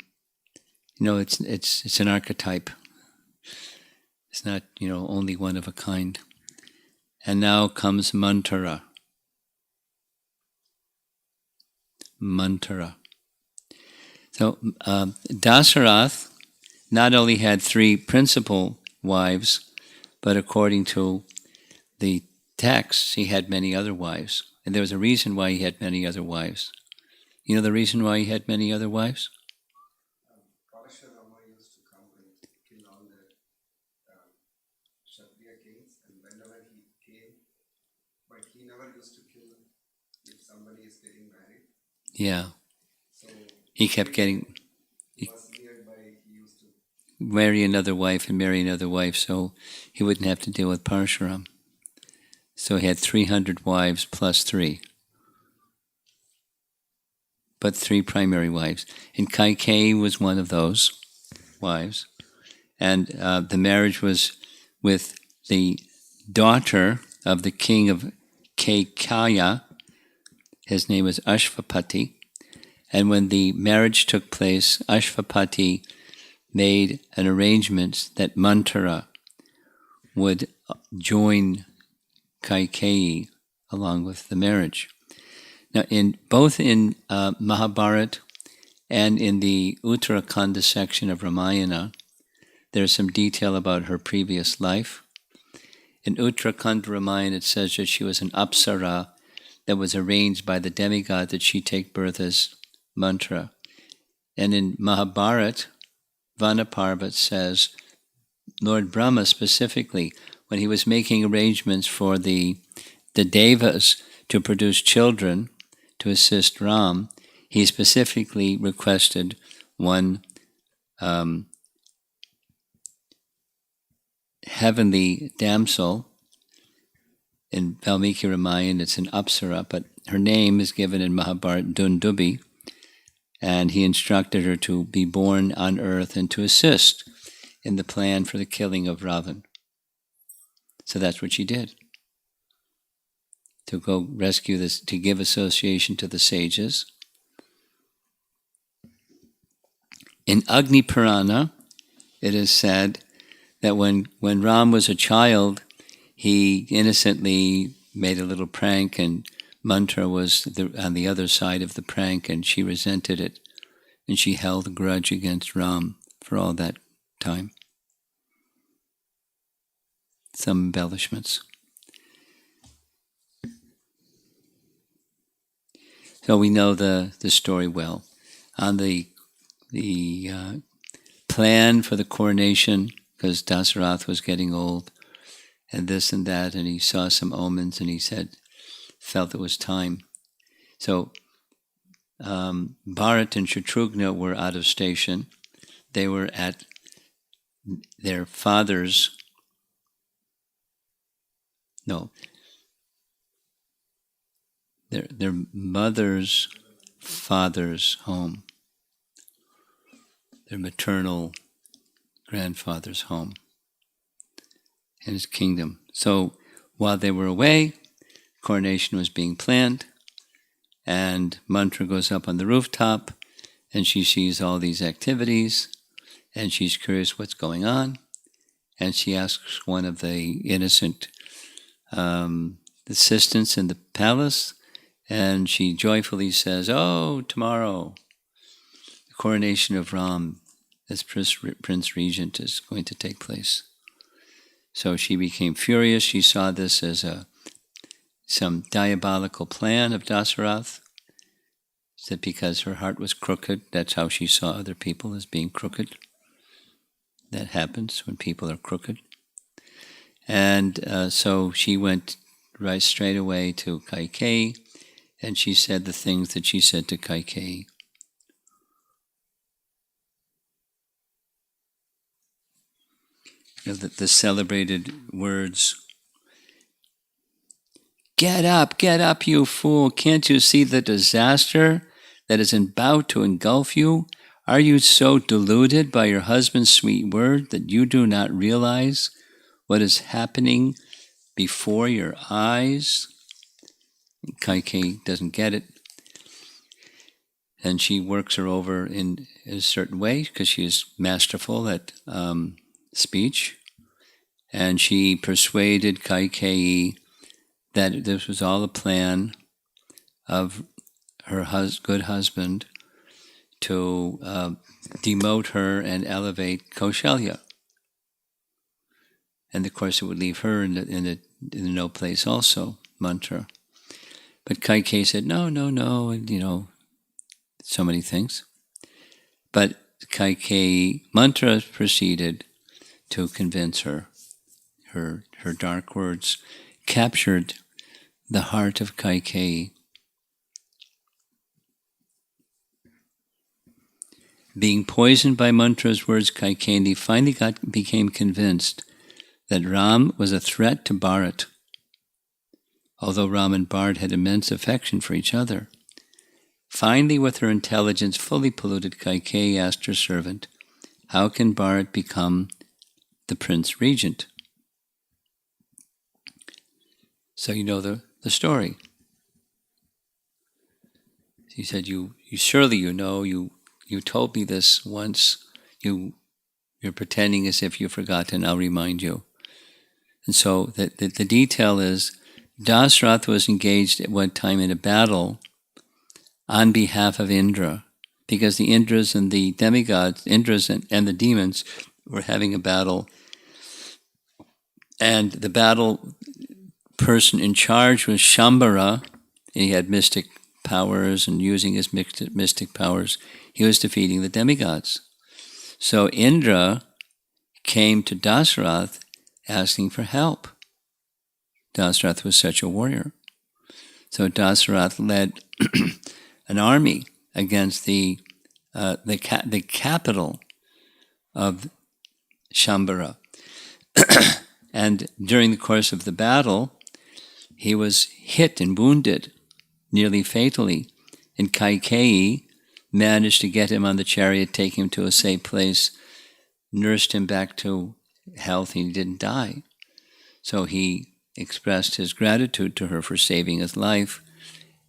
it's an archetype. It's not, only one of a kind. And now comes Mantara. Mantara. So Dasarath not only had three principal wives, but according to the texts, he had many other wives. And there was a reason why he had many other wives. You know the reason why he had many other wives? Parashurama used to come and kill all the Kshatriya kings, and whenever he came, but he never used to kill if somebody is getting married. Yeah. So He kept getting... he was nearby, he used to marry another wife and marry another wife, so he wouldn't have to deal with Parshuram. So he had 300 wives plus three. But three primary wives. And Kaikeyi was one of those wives. And the marriage was with the daughter of the king of Kaikaya. His name was Ashvapati. And when the marriage took place, Ashvapati made an arrangement that Mantara would join Kaikeyi along with the marriage. Now, both in Mahabharata and in the Uttarakhanda section of Ramayana, there's some detail about her previous life. In Uttarakhanda Ramayana, it says that she was an apsara that was arranged by the demigod that she take birth as Mantra. And in Mahabharata, Vanaparvat says, Lord Brahma specifically, when he was making arrangements for the devas to produce children to assist Ram, he specifically requested one heavenly damsel. In Valmiki Ramayana, it's an Apsara, but her name is given in Mahabharata Dundubi, and he instructed her to be born on earth and to assist in the plan for the killing of Ravan. So that's what she did. To go rescue this, to give association to the sages. In Agni Purana, it is said that when Ram was a child, he innocently made a little prank, and Mantra was on the other side of the prank, and she resented it, and she held a grudge against Ram for all that time. Some embellishments. So we know the story well. On the plan for the coronation, because Dasarath was getting old, and this and that, and he saw some omens, and he felt it was time. So Bharat and Shatrughna were out of station. They were at their father's, their mother's father's home, their maternal grandfather's home and his kingdom. So while they were away, coronation was being planned, and Mantra goes up on the rooftop, and she sees all these activities, and she's curious what's going on, and she asks one of the innocent assistants in the palace, and she joyfully says, "Oh, tomorrow, the coronation of Ram, as Prince Regent, is going to take place." So she became furious. She saw this as some diabolical plan of Dasarath. That because her heart was crooked, that's how she saw other people, as being crooked. That happens when people are crooked. And so she went right straight away to Kaikeyi, and she said the things that she said to Kaikeyi. The celebrated words, get up, you fool. Can't you see the disaster that is about to engulf you? Are you so deluded by your husband's sweet word that you do not realize what is happening before your eyes? Kaikeyi doesn't get it. And she works her over in a certain way because she is masterful at speech. And she persuaded Kaikeyi that this was all a plan of her good husband to demote her and elevate Kaushalya. And of course it would leave her in the no place also, mantra. But Kaikeyi said, no, and so many things. But Kaikeyi mantra proceeded to convince her. Her dark words captured the heart of Kaikeyi. Being poisoned by Mantra's words, Kaikeyi finally became convinced that Ram was a threat to Bharat. Although Ram and Bharat had immense affection for each other. Finally, with her intelligence fully polluted, Kaikeyi asked her servant, how can Bharat become the Prince Regent? So you know the story. He said, you surely you know, you told me this once, you're pretending as if you've forgotten, I'll remind you. And so the detail is, Dasrath was engaged at one time in a battle on behalf of Indra, because the Indras and the demigods, Indras and the demons, were having a battle. And the battle person in charge was Shambara, and he had mystic powers, and using his mystic powers, he was defeating the demigods. So Indra came to Dasrath asking for help. Dasrath was such a warrior. So Dasrath led an army against the capital of Shambara. And during the course of the battle, he was hit and wounded, nearly fatally. And Kaikeyi managed to get him on the chariot, take him to a safe place, nursed him back to health, and he didn't die. So he expressed his gratitude to her for saving his life,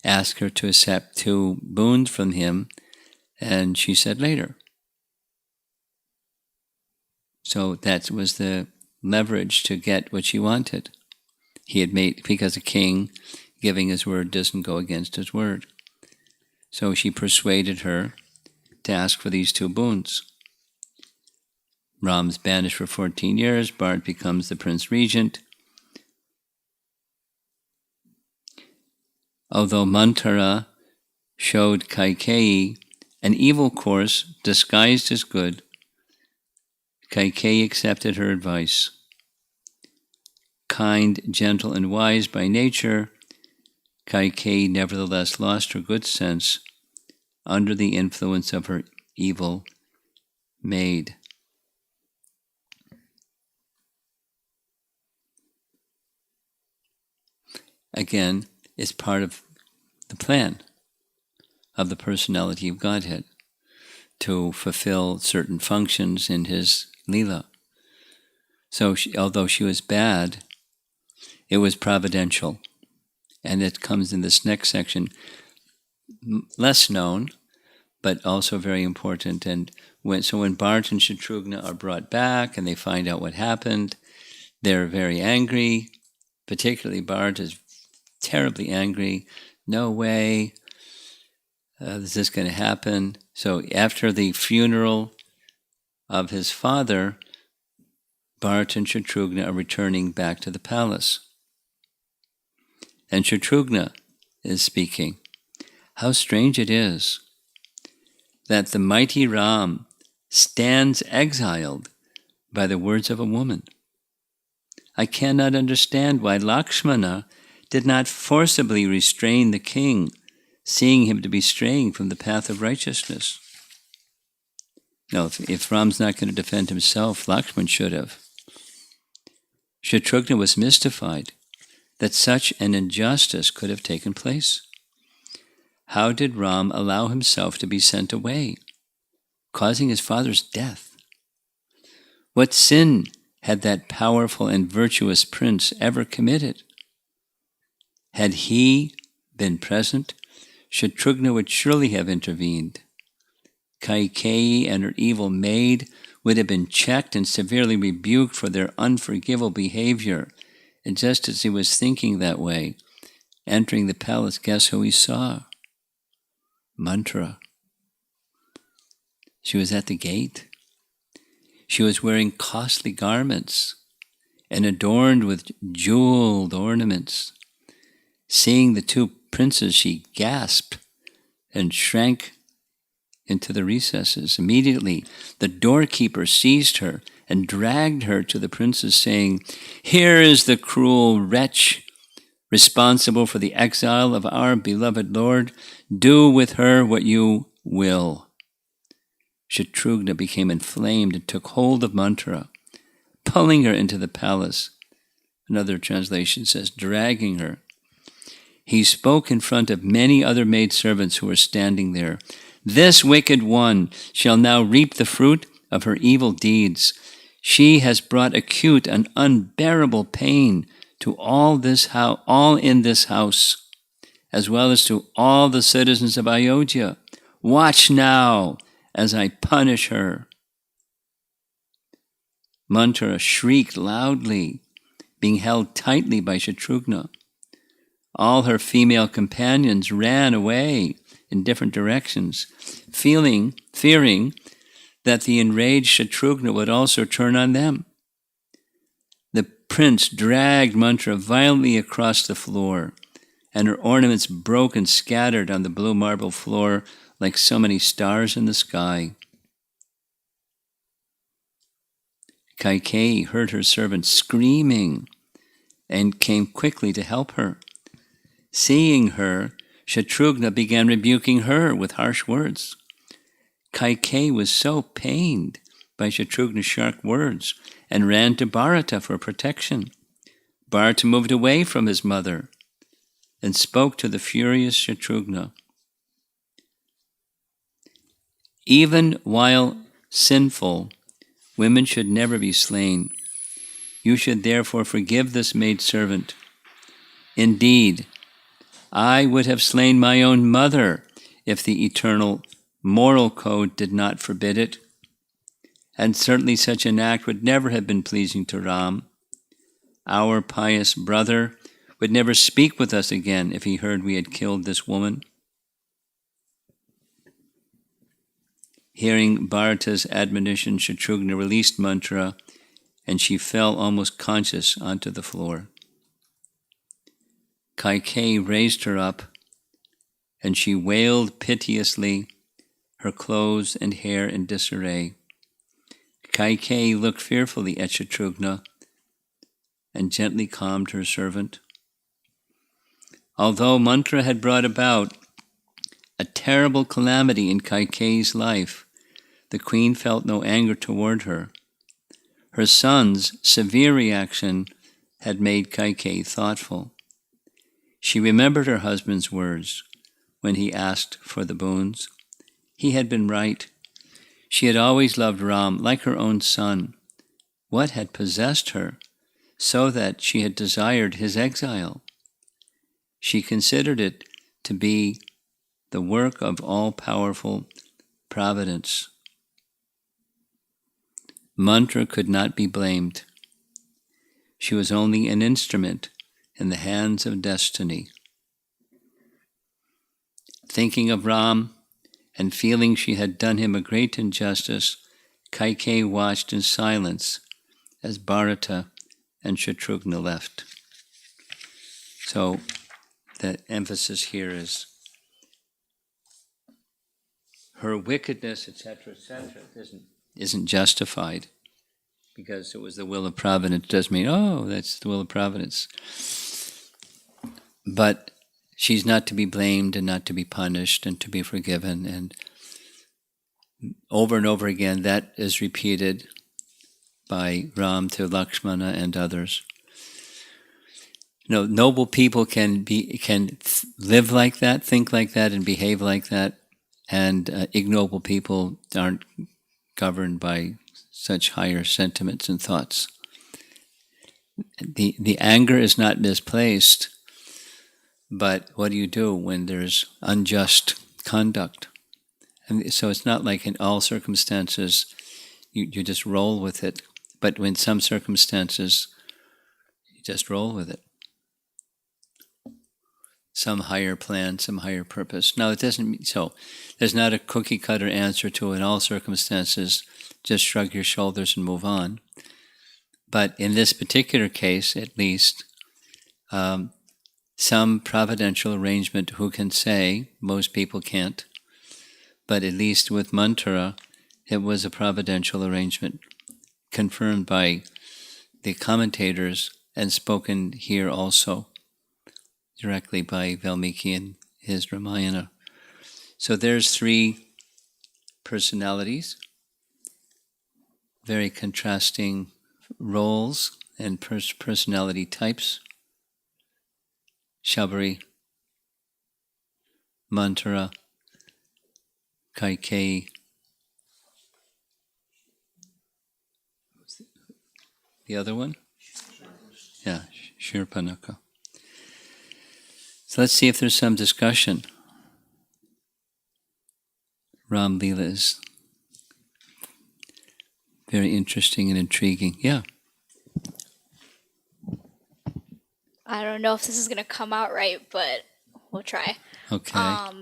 asked her to accept 2 boons from him, and she said later. So that was the leverage to get what she wanted. He had made, because a king giving his word doesn't go against his word. So she persuaded her to ask for these 2 boons. Ram's banished for 14 years, Bharat becomes the Prince Regent. Although Manthara showed Kaikeyi an evil course disguised as good, Kaikeyi accepted her advice. Kind, gentle, and wise by nature, Kaikeyi nevertheless lost her good sense under the influence of her evil maid. Again, it's part of the plan of the personality of Godhead to fulfill certain functions in his Leela. So although she was bad, it was providential. And it comes in this next section, less known, but also very important. And when Bharat and Shatrughna are brought back and they find out what happened, they're very angry. Particularly Bharat is terribly angry. No way is this going to happen. So after the funeral of his father, Bharat and Shatrughna are returning back to the palace. And Shatrughna is speaking. How strange it is that the mighty Ram stands exiled by the words of a woman. I cannot understand why Lakshmana did not forcibly restrain the king, seeing him to be straying from the path of righteousness. No, if Ram's not going to defend himself, Lakshman should have. Shatrughna was mystified that such an injustice could have taken place. How did Ram allow himself to be sent away, causing his father's death? What sin had that powerful and virtuous prince ever committed? Had he been present, Shatrughna would surely have intervened. Kaikeyi and her evil maid would have been checked and severely rebuked for their unforgivable behavior. And just as he was thinking that way, entering the palace, guess who he saw? Mantra. She was at the gate. She was wearing costly garments and adorned with jeweled ornaments. Seeing the two princes, she gasped and shrank into the recesses. Immediately, the doorkeeper seized her and dragged her to the princes, saying, "Here is the cruel wretch responsible for the exile of our beloved Lord. Do with her what you will." Shatrughna became inflamed and took hold of Mantra, pulling her into the palace. Another translation says, dragging her. He spoke in front of many other maidservants who were standing there. "This wicked one shall now reap the fruit of her evil deeds. She has brought acute and unbearable pain to all in this house, as well as to all the citizens of Ayodhya. Watch now as I punish her." Mantra shrieked loudly, being held tightly by Shatrughna. All her female companions ran away in different directions, fearing that the enraged Shatrughna would also turn on them. The prince dragged Mantra violently across the floor, and her ornaments broke and scattered on the blue marble floor like so many stars in the sky. Kaikeyi heard her servant screaming and came quickly to help her. Seeing her, Shatrughna began rebuking her with harsh words. Kaikeyi was so pained by Shatrughna's sharp words and ran to Bharata for protection. Bharata moved away from his mother and spoke to the furious Shatrughna. "Even while sinful, women should never be slain. You should therefore forgive this maidservant. Indeed, I would have slain my own mother if the eternal moral code did not forbid it. And certainly such an act would never have been pleasing to Ram. Our pious brother would never speak with us again if he heard we had killed this woman." Hearing Bharata's admonition, Shatrughna released Mantra, and she fell almost conscious onto the floor. Kaikeyi raised her up, and she wailed piteously, her clothes and hair in disarray. Kaikeyi looked fearfully at Shatrughna and gently calmed her servant. Although Mantra had brought about a terrible calamity in Kaikeyi's life, the queen felt no anger toward her. Her son's severe reaction had made Kaikeyi thoughtful. She remembered her husband's words when he asked for the boons. He had been right. She had always loved Ram like her own son. What had possessed her so that she had desired his exile? She considered it to be the work of all-powerful providence. Mantra could not be blamed. She was only an instrument in the hands of destiny. Thinking of Ram and feeling she had done him a great injustice, Kaikeyi watched in silence as Bharata and Shatrughna left. So the emphasis here is her wickedness, etc., isn't justified, because it was the will of providence does mean, oh, that's the will of providence. But she's not to be blamed and not to be punished and to be forgiven. And over again, that is repeated by Ram to Lakshmana and others. Noble people can live like that, think like that, and behave like that, and ignoble people aren't governed by such higher sentiments and thoughts. The anger is not misplaced, but what do you do when there's unjust conduct? And so it's not like in all circumstances you just roll with it, but in some circumstances you just roll with it. Some higher plan, some higher purpose. Now, it doesn't mean so. There's not a cookie cutter answer to in all circumstances. Just shrug your shoulders and move on. But in this particular case, at least, some providential arrangement. Who can say? Most people can't. But at least with Manthara, it was a providential arrangement, confirmed by the commentators and spoken here also, directly by Valmiki in his Ramayana. So there's 3 personalities, very contrasting roles and personality types. Shabari, Manthara, Kaikeyi. The other one? Yeah, Suparnakha. So let's see if there's some discussion. Ram Leela is very interesting and intriguing. Yeah. I don't know if this is going to come out right, but we'll try. Okay.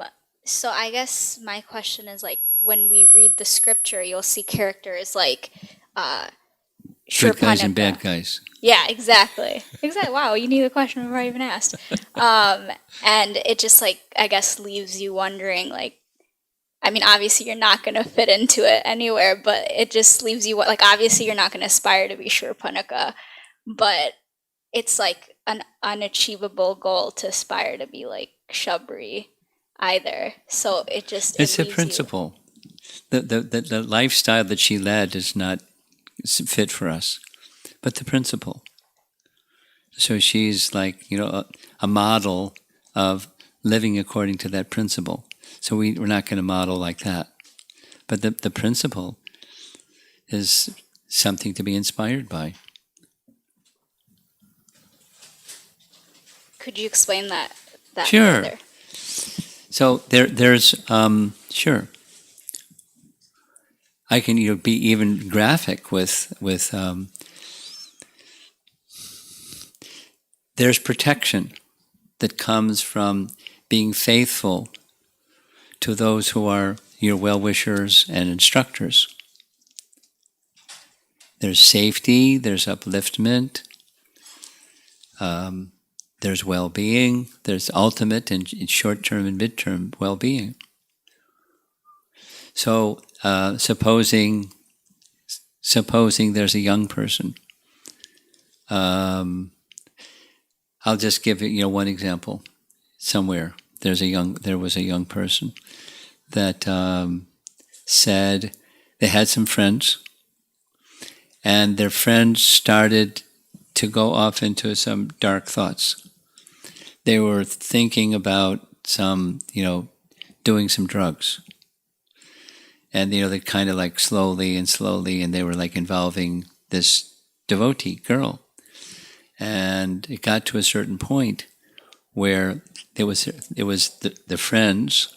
So I guess my question is, like, when we read the scripture, you'll see characters like Good guys and Suparnakha. bad guys. Yeah, exactly. Exactly. Wow, you knew the question before I even asked. And it just, like, I guess leaves you wondering, like, I mean, obviously you're not going to fit into it anywhere, but it just leaves you, like, obviously you're not going to aspire to be Suparnakha, but it's like an unachievable goal to aspire to be like Shabari either. So It's it a leaves principle. The lifestyle that she led is not fit for us, but the principle. So she's like, a model of living according to that principle. So we're not going to model like that. But the principle is something to be inspired by. Could you explain that Sure. further? So there's sure. I can be even graphic with there's protection that comes from being faithful to those who are your well-wishers and instructors. There's safety, there's upliftment, there's well-being, there's ultimate and short-term and mid-term well-being. So supposing there's a young person, I'll just give you one example. Somewhere there was a young person that said they had some friends, and their friends started to go off into some dark thoughts. They were thinking about doing some drugs. And they kind of like slowly, and they were like involving this devotee girl. And it got to a certain point where it was the friends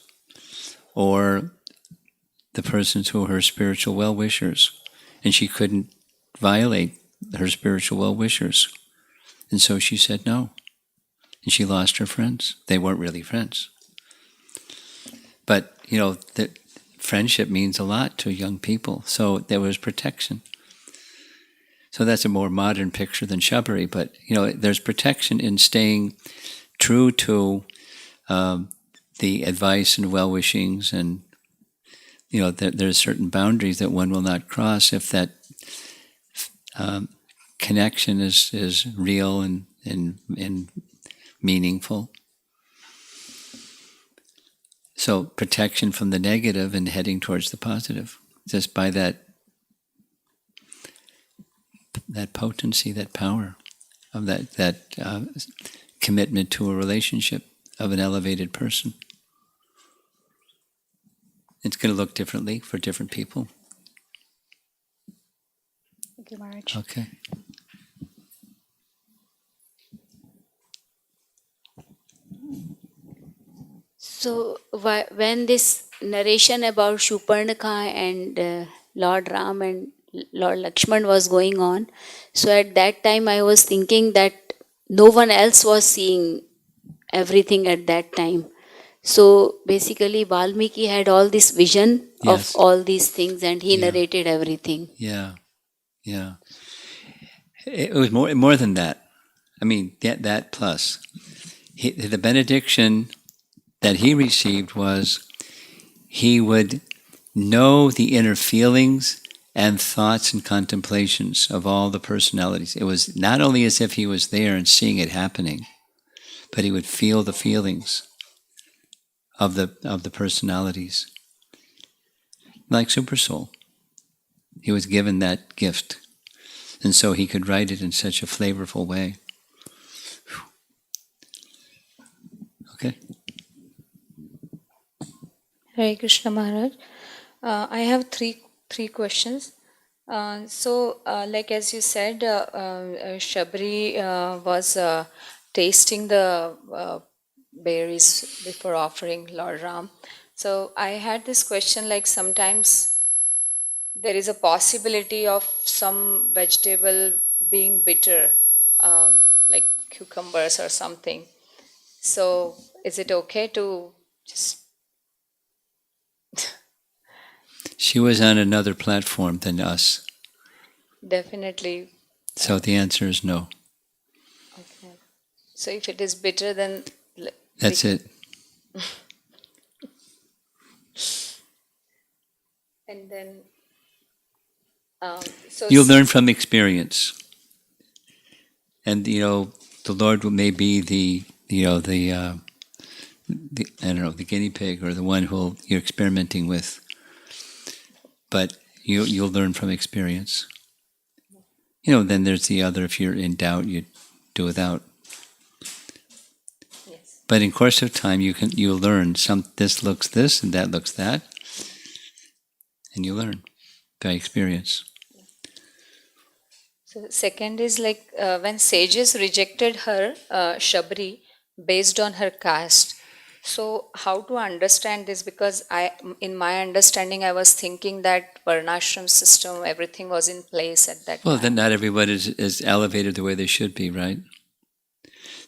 or the persons who were her spiritual well-wishers, and she couldn't violate her spiritual well-wishers. And so she said no. And she lost her friends. They weren't really friends. But, that friendship means a lot to young people. So there was protection. So that's a more modern picture than Shabari. But, there's protection in staying true to the advice and well-wishings. And, there's certain boundaries that one will not cross if that connection is real and meaningful. So protection from the negative and heading towards the positive, just by that potency, that power of that commitment to a relationship of an elevated person. It's going to look differently for different people. Thank you, Maharaj. Okay. So when this narration about Suparnakha and Lord Ram and Lord Lakshman was going on, so at that time I was thinking that no one else was seeing everything at that time. So basically Valmiki had all this vision of Yes. all these things and he Yeah. narrated everything. Yeah. It was more than that. I mean, that plus. The benediction that he received was he would know the inner feelings and thoughts and contemplations of all the personalities. It was not only as if he was there and seeing it happening, but he would feel the feelings of the personalities. Like Super Soul. He was given that gift. And so he could write it in such a flavorful way. Okay. Hare Krishna Maharaj. I have three questions. Like as you said, Shabari was tasting the berries before offering Lord Ram. So I had this question, like sometimes there is a possibility of some vegetable being bitter, like cucumbers or something. So is it okay to just She was on another platform than us. definitely? So the answer is no. Okay. So if it is bitter, then That's it. and then You'll learn from experience. And the Lord may be the I don't know, the guinea pig or the one who you're experimenting with. But you'll learn from experience. Then there's the other, if you're in doubt, you do without. yes. But in course of time, you'll learn this looks this and that looks that, and you learn by experience. So second is like when sages rejected her, Shabari, based on her caste. So how to understand this? Because in my understanding, I was thinking that Varnashram system, everything was in place at that Well, time. then not everybody is elevated the way they should be, right?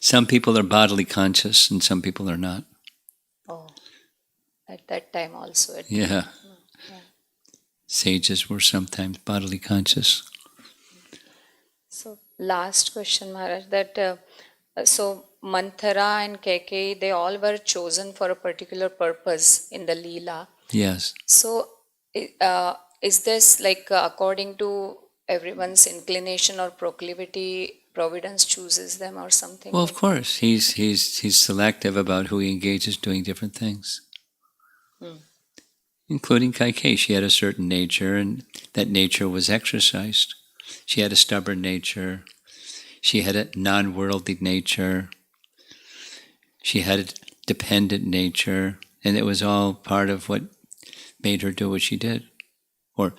Some people are bodily conscious and some people are not. Oh, at that time also. Yeah. Yeah. Sages were sometimes bodily conscious. So last question, Maharaj, that so Manthara and Keikei, they all were chosen for a particular purpose in the Leela. Yes. So is this like according to everyone's inclination or proclivity, Providence chooses them or something? Well, of course, he's selective about who he engages doing different things, including Keikei. She had a certain nature, and that nature was exercised. She had a stubborn nature. She had a non-worldly nature. She had a dependent nature, and it was all part of what made her do what she did, or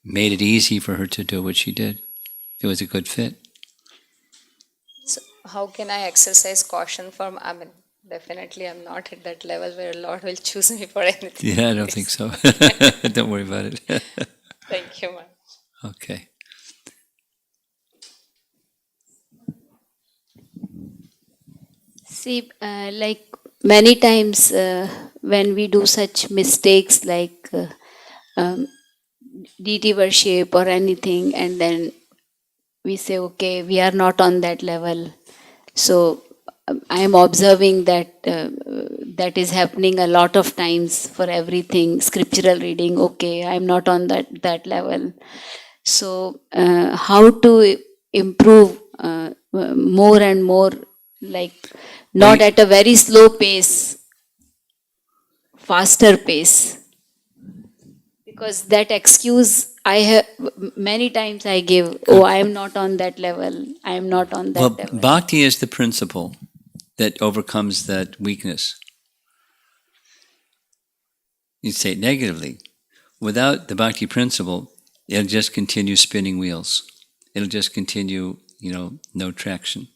made it easy for her to do what she did. It was a good fit. So how can I exercise caution for? I mean, definitely I'm not at that level where Lord will choose me for anything. Yeah, I don't think so. Don't worry about it. Thank you, ma'am. Okay. See, like many times when we do such mistakes like deity worship or anything, and then we say, okay, we are not on that level. So I am observing that that is happening a lot of times for everything, scriptural reading, okay, I am not on that level. So how to improve more and more, like not at a very slow pace, faster pace? Because that excuse I have many times I give, oh, I am not on that level, I am not on that Well, level. bhakti is the principle that overcomes that weakness. You say it negatively. Without the bhakti principle, it'll just continue spinning wheels. It'll just continue, no traction,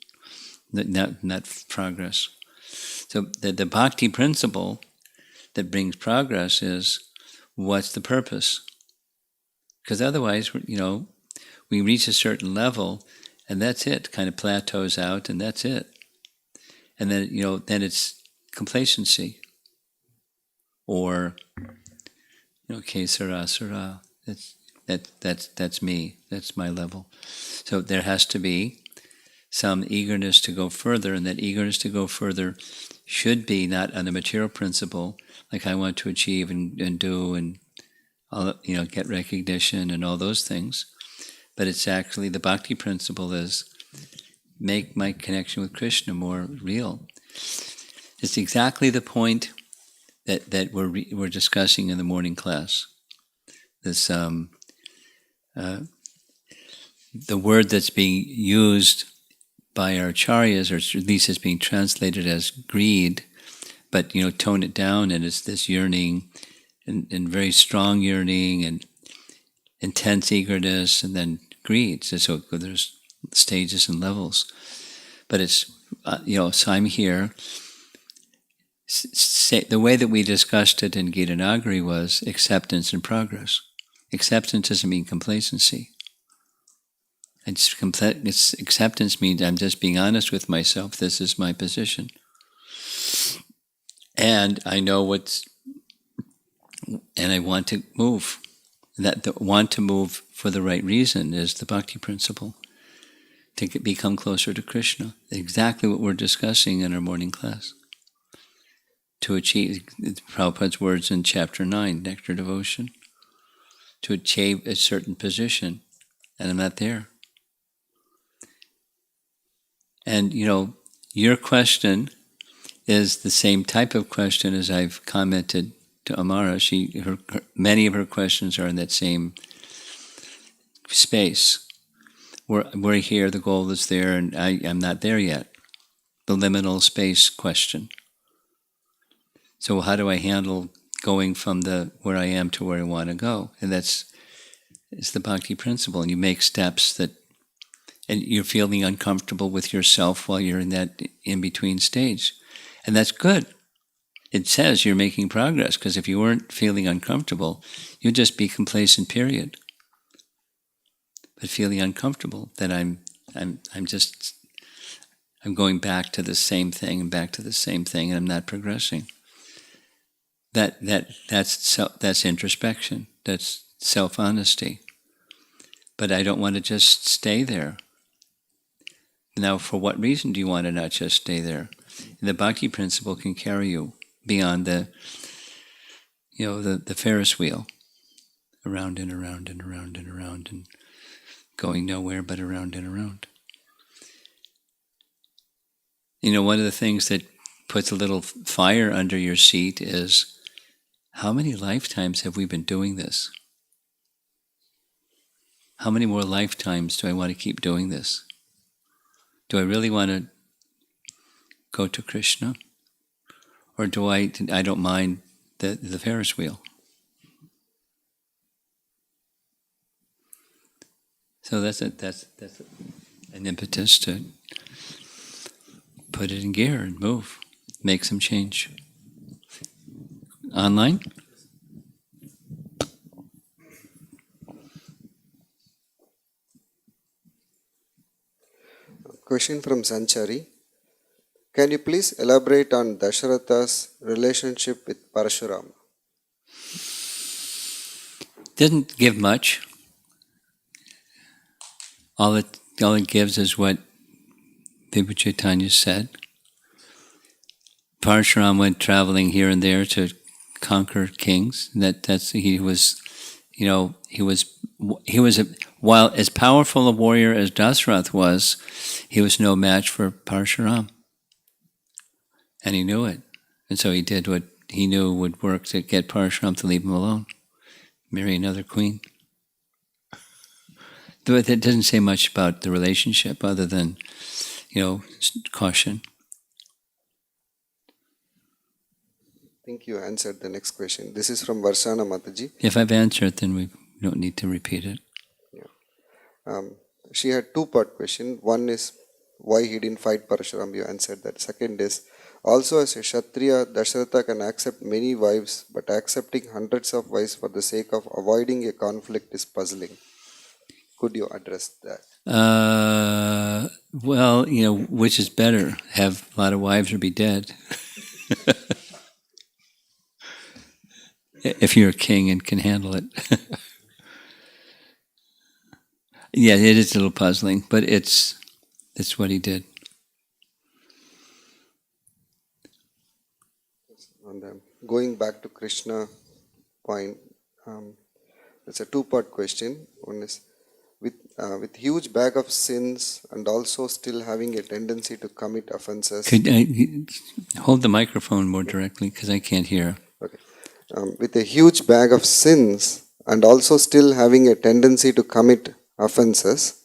not progress. So the bhakti principle that brings progress is, what's the purpose? Because otherwise, we reach a certain level, and that's it. Kind of plateaus out, and that's it. And then then it's complacency, or kesara sara. That's me. That's my level. So there has to be some eagerness to go further, and that eagerness to go further should be not on a material principle, like I want to achieve and do and all, get recognition and all those things. But it's actually the bhakti principle is make my connection with Krishna more real. It's exactly the point that we're discussing in the morning class. This the word that's being used by our acharyas, or at least is being translated as greed, but tone it down, and it's this yearning, and very strong yearning, and intense eagerness, and then greed. So there's stages and levels, but it's so I'm here. The way that we discussed it in Gita Nagari was acceptance and progress. Acceptance doesn't mean complacency. It's acceptance means I'm just being honest with myself. This is my position, and I know and I want to move. That the want to move for the right reason is the bhakti principle, to become closer to Krishna. Exactly what we're discussing in our morning class. To achieve, Prabhupada's words in chapter 9, Nectar Devotion, to achieve a certain position, and I'm not there. And your question is the same type of question as I've commented to Amara. Many of her questions are in that same space. We're here, the goal is there, and I'm not there yet. The liminal space question. So how do I handle going from where I am to where I want to go? And it's the bhakti principle. And you make steps and you're feeling uncomfortable with yourself while you're in that in-between stage. And that's good. It says you're making progress, because if you weren't feeling uncomfortable, you'd just be complacent, period. But feeling uncomfortable, that I'm going back to the same thing and back to the same thing, and I'm not progressing. That's introspection. That's self-honesty. But I don't want to just stay there. Now, for what reason do you want to not just stay there? The bhakti principle can carry you beyond the Ferris wheel, around and around and around and around, and going nowhere but around and around. One of the things that puts a little fire under your seat is, how many lifetimes have we been doing this? How many more lifetimes do I want to keep doing this? Do I really want to go to Krishna? Or do I don't mind the Ferris wheel? So that's an impetus to put it in gear and move, make some change. Online? Question from Sanchari. Can you please elaborate on Dasharatha's relationship with Parashurama? Didn't give much. All it gives is what Vibhu Chaitanya said. Parashuram went traveling here and there to conquer kings. He was while as powerful a warrior as Dasarath was, he was no match for Parshuram. And he knew it. And so he did what he knew would work to get Parshuram to leave him alone. Marry another queen. But it doesn't say much about the relationship other than, caution. I think you answered the next question. This is from Varshana Mataji. If I've answered, then we don't need to repeat it. She had two-part question. One is why he didn't fight Parshuram. You answered that. Second is, also as a Kshatriya, Dasharatha can accept many wives, but accepting hundreds of wives for the sake of avoiding a conflict is puzzling. Could you address that? Well, which is better? Have a lot of wives or be dead? If you're a king and can handle it. Yeah, it is a little puzzling, but it's what he did. And going back to Krishna point, it's a two-part question. One is, with huge bag of sins and also still having a tendency to commit offenses. Could hold the microphone more directly because I can't hear. Okay. With a huge bag of sins and also still having a tendency to commit offenses,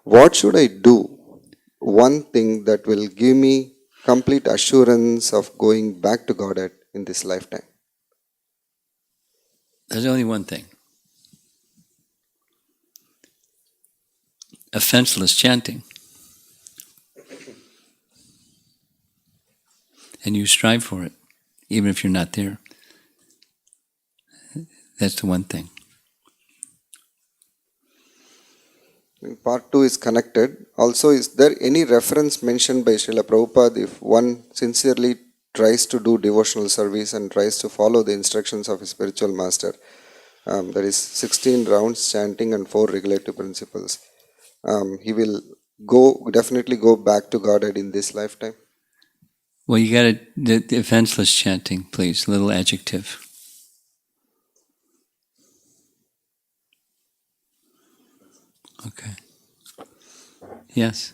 what should I do? One thing that will give me complete assurance of going back to Godhead in this lifetime. There's only one thing. Offenseless chanting. And you strive for it, even if you're not there. That's the one thing. Part 2 is connected. Also, is there any reference mentioned by Srila Prabhupada if one sincerely tries to do devotional service and tries to follow the instructions of his spiritual master? There is 16 rounds chanting and 4 regulative principles. He will definitely go back to Godhead in this lifetime. Well, you got the offenseless chanting, please. A little adjective. Okay. Yes.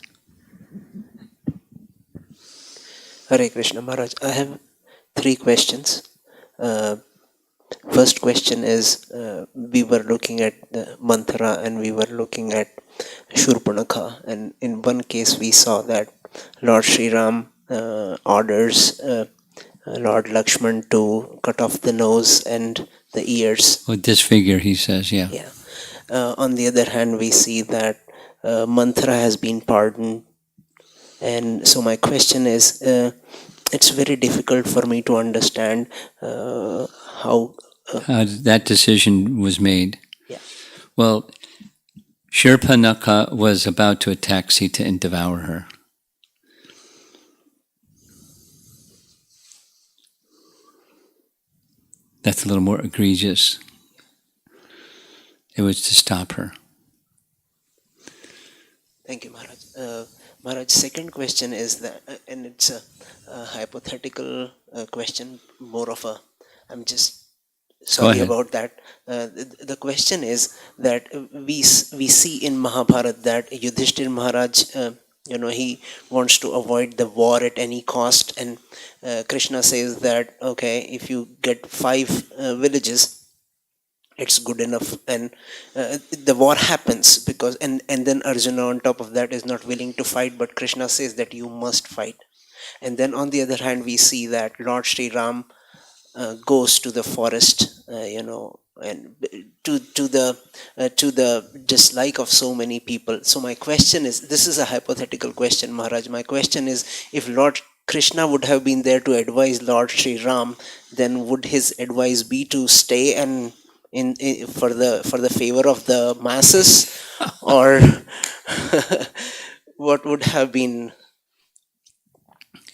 Hare Krishna Maharaj. I have 3 questions. First question is, we were looking at the mantra and we were looking at Suparnakha, and in one case we saw that Lord Sri Ram orders Lord Lakshman to cut off the nose and the ears. Well, disfigure, he says, yeah. Yeah. On the other hand, we see that mantra has been pardoned. And so my question is, it's very difficult for me to understand how that decision was made. Yeah. Well, Suparnakha was about to attack Sita and devour her. That's a little more egregious. It was to stop her. Thank you, Maharaj. Maharaj, second question is that, and it's a hypothetical question, more of a, I'm just sorry about that. The question is that we see in Mahabharata that Yudhishthir Maharaj, he wants to avoid the war at any cost, and Krishna says that, okay, if you get 5 villages, it's good enough, and the war happens because and then Arjuna on top of that is not willing to fight, but Krishna says that you must fight. And then on the other hand we see that Lord Sri Ram goes to the forest, and to the dislike of so many people. So my question is, this is a hypothetical question, Maharaj. My question is, if Lord Krishna would have been there to advise Lord Sri Ram, then would his advice be to stay and for the favor of the masses, or what would have been?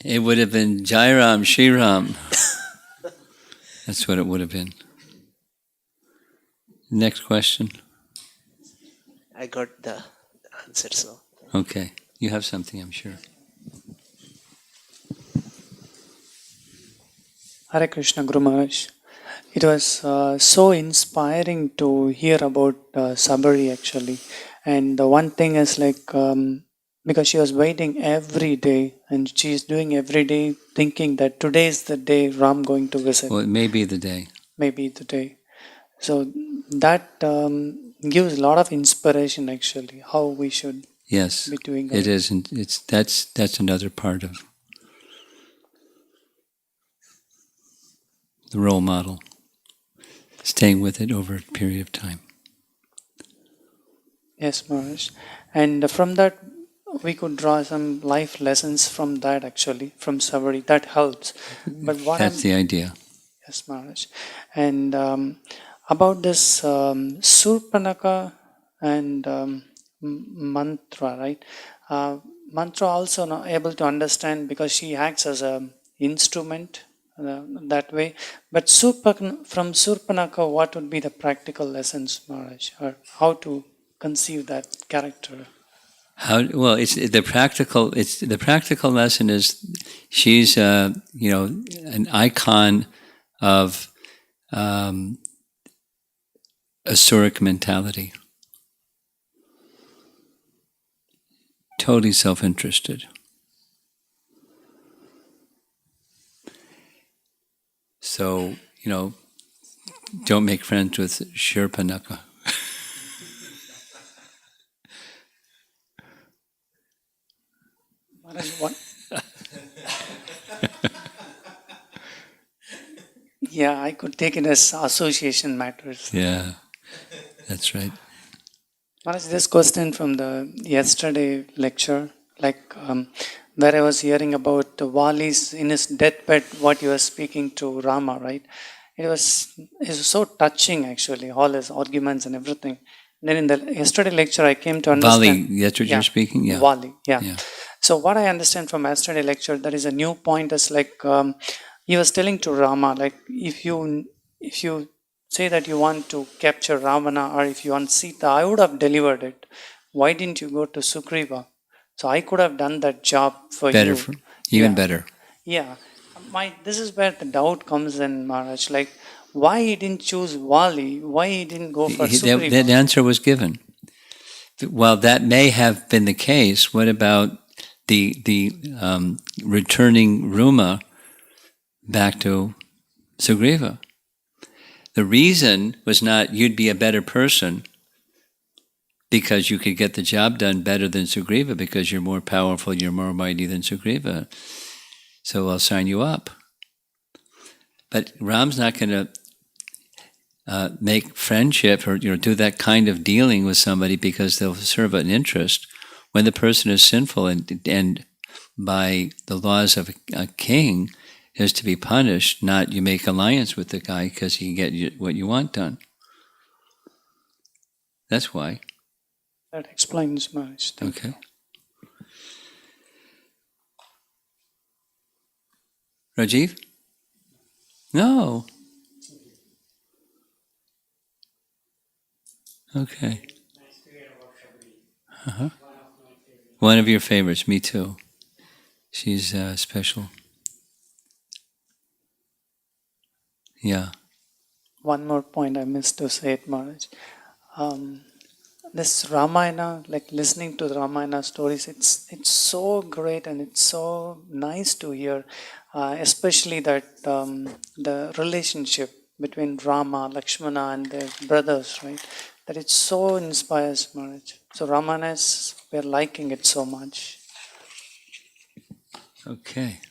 It would have been Jai Ram, Shri Ram. That's what it would have been. Next question. I got the answer, so. Okay. You have something, I'm sure. Hare Krishna, Guru Maharaj. It was so inspiring to hear about Shabari actually. And the one thing is like, because she was waiting every day and she's doing every day thinking that today is the day Ram going to visit, Well, it may be the day. maybe the day. So that gives a lot of inspiration actually, how we should Yes, be doing it our is. And that's another part of the role model, staying with it over a period of time. Yes, Maharaj. And from that, we could draw some life lessons from that actually, from Savari. That helps. But what That's I'm, the idea. yes, Maharaj. And about this Surpanaka and mantra, right? Mantra also not able to understand because she acts as a instrument that way. But from Surpanaka, what would be the practical lessons, Maharaj, or how to conceive that character? How well? It's the practical. It's the practical lesson is she's an icon of asuric mentality, totally self-interested. So don't make friends with Shurpanakha. Maharaj, what? Yeah, I could take it as association matters. Yeah, that's right. Maharaj, this question from the yesterday lecture, like where I was hearing about Vali's in his deathbed, what you were speaking to Rama, right? It was so touching actually, all his arguments and everything. Then in the yesterday lecture, I came to understand. Vali, that's what Yeah, you're speaking? Yeah. Vali, yeah. Yeah. So what I understand from yesterday lecture, there is a new point is like he was telling to Rama, like if you say that you want to capture Ravana or if you want Sita, I would have delivered it. Why didn't you go to Sugriva? So I could have done that job for Better, you. even Yeah. better. Yeah. This is where the doubt comes in, Maharaj. Like, why he didn't choose Vali? Why he didn't go for Sugriva? That answer was given. Well, that may have been the case. What about the returning Ruma back to Sugriva? The reason was not you'd be a better person because you could get the job done better than Sugriva because you're more powerful, you're more mighty than Sugriva. So I'll sign you up. But Ram's not going to make friendship or do that kind of dealing with somebody because they'll serve an interest when the person is sinful and by the laws of a king is to be punished, not you make alliance with the guy because he can get what you want done. That's why. That explains, Maharaj. Thank you. Okay. Rajiv? No. Okay. Uh-huh. One of your favorites, me too. She's special. Yeah. One more point I missed to say it, Maharaj. This Ramayana, like listening to the Ramayana stories, it's so great and it's so nice to hear, especially that the relationship between Rama, Lakshmana, and their brothers, right? That it so inspires, Maharaj. So Ramayana we're liking it so much. Okay.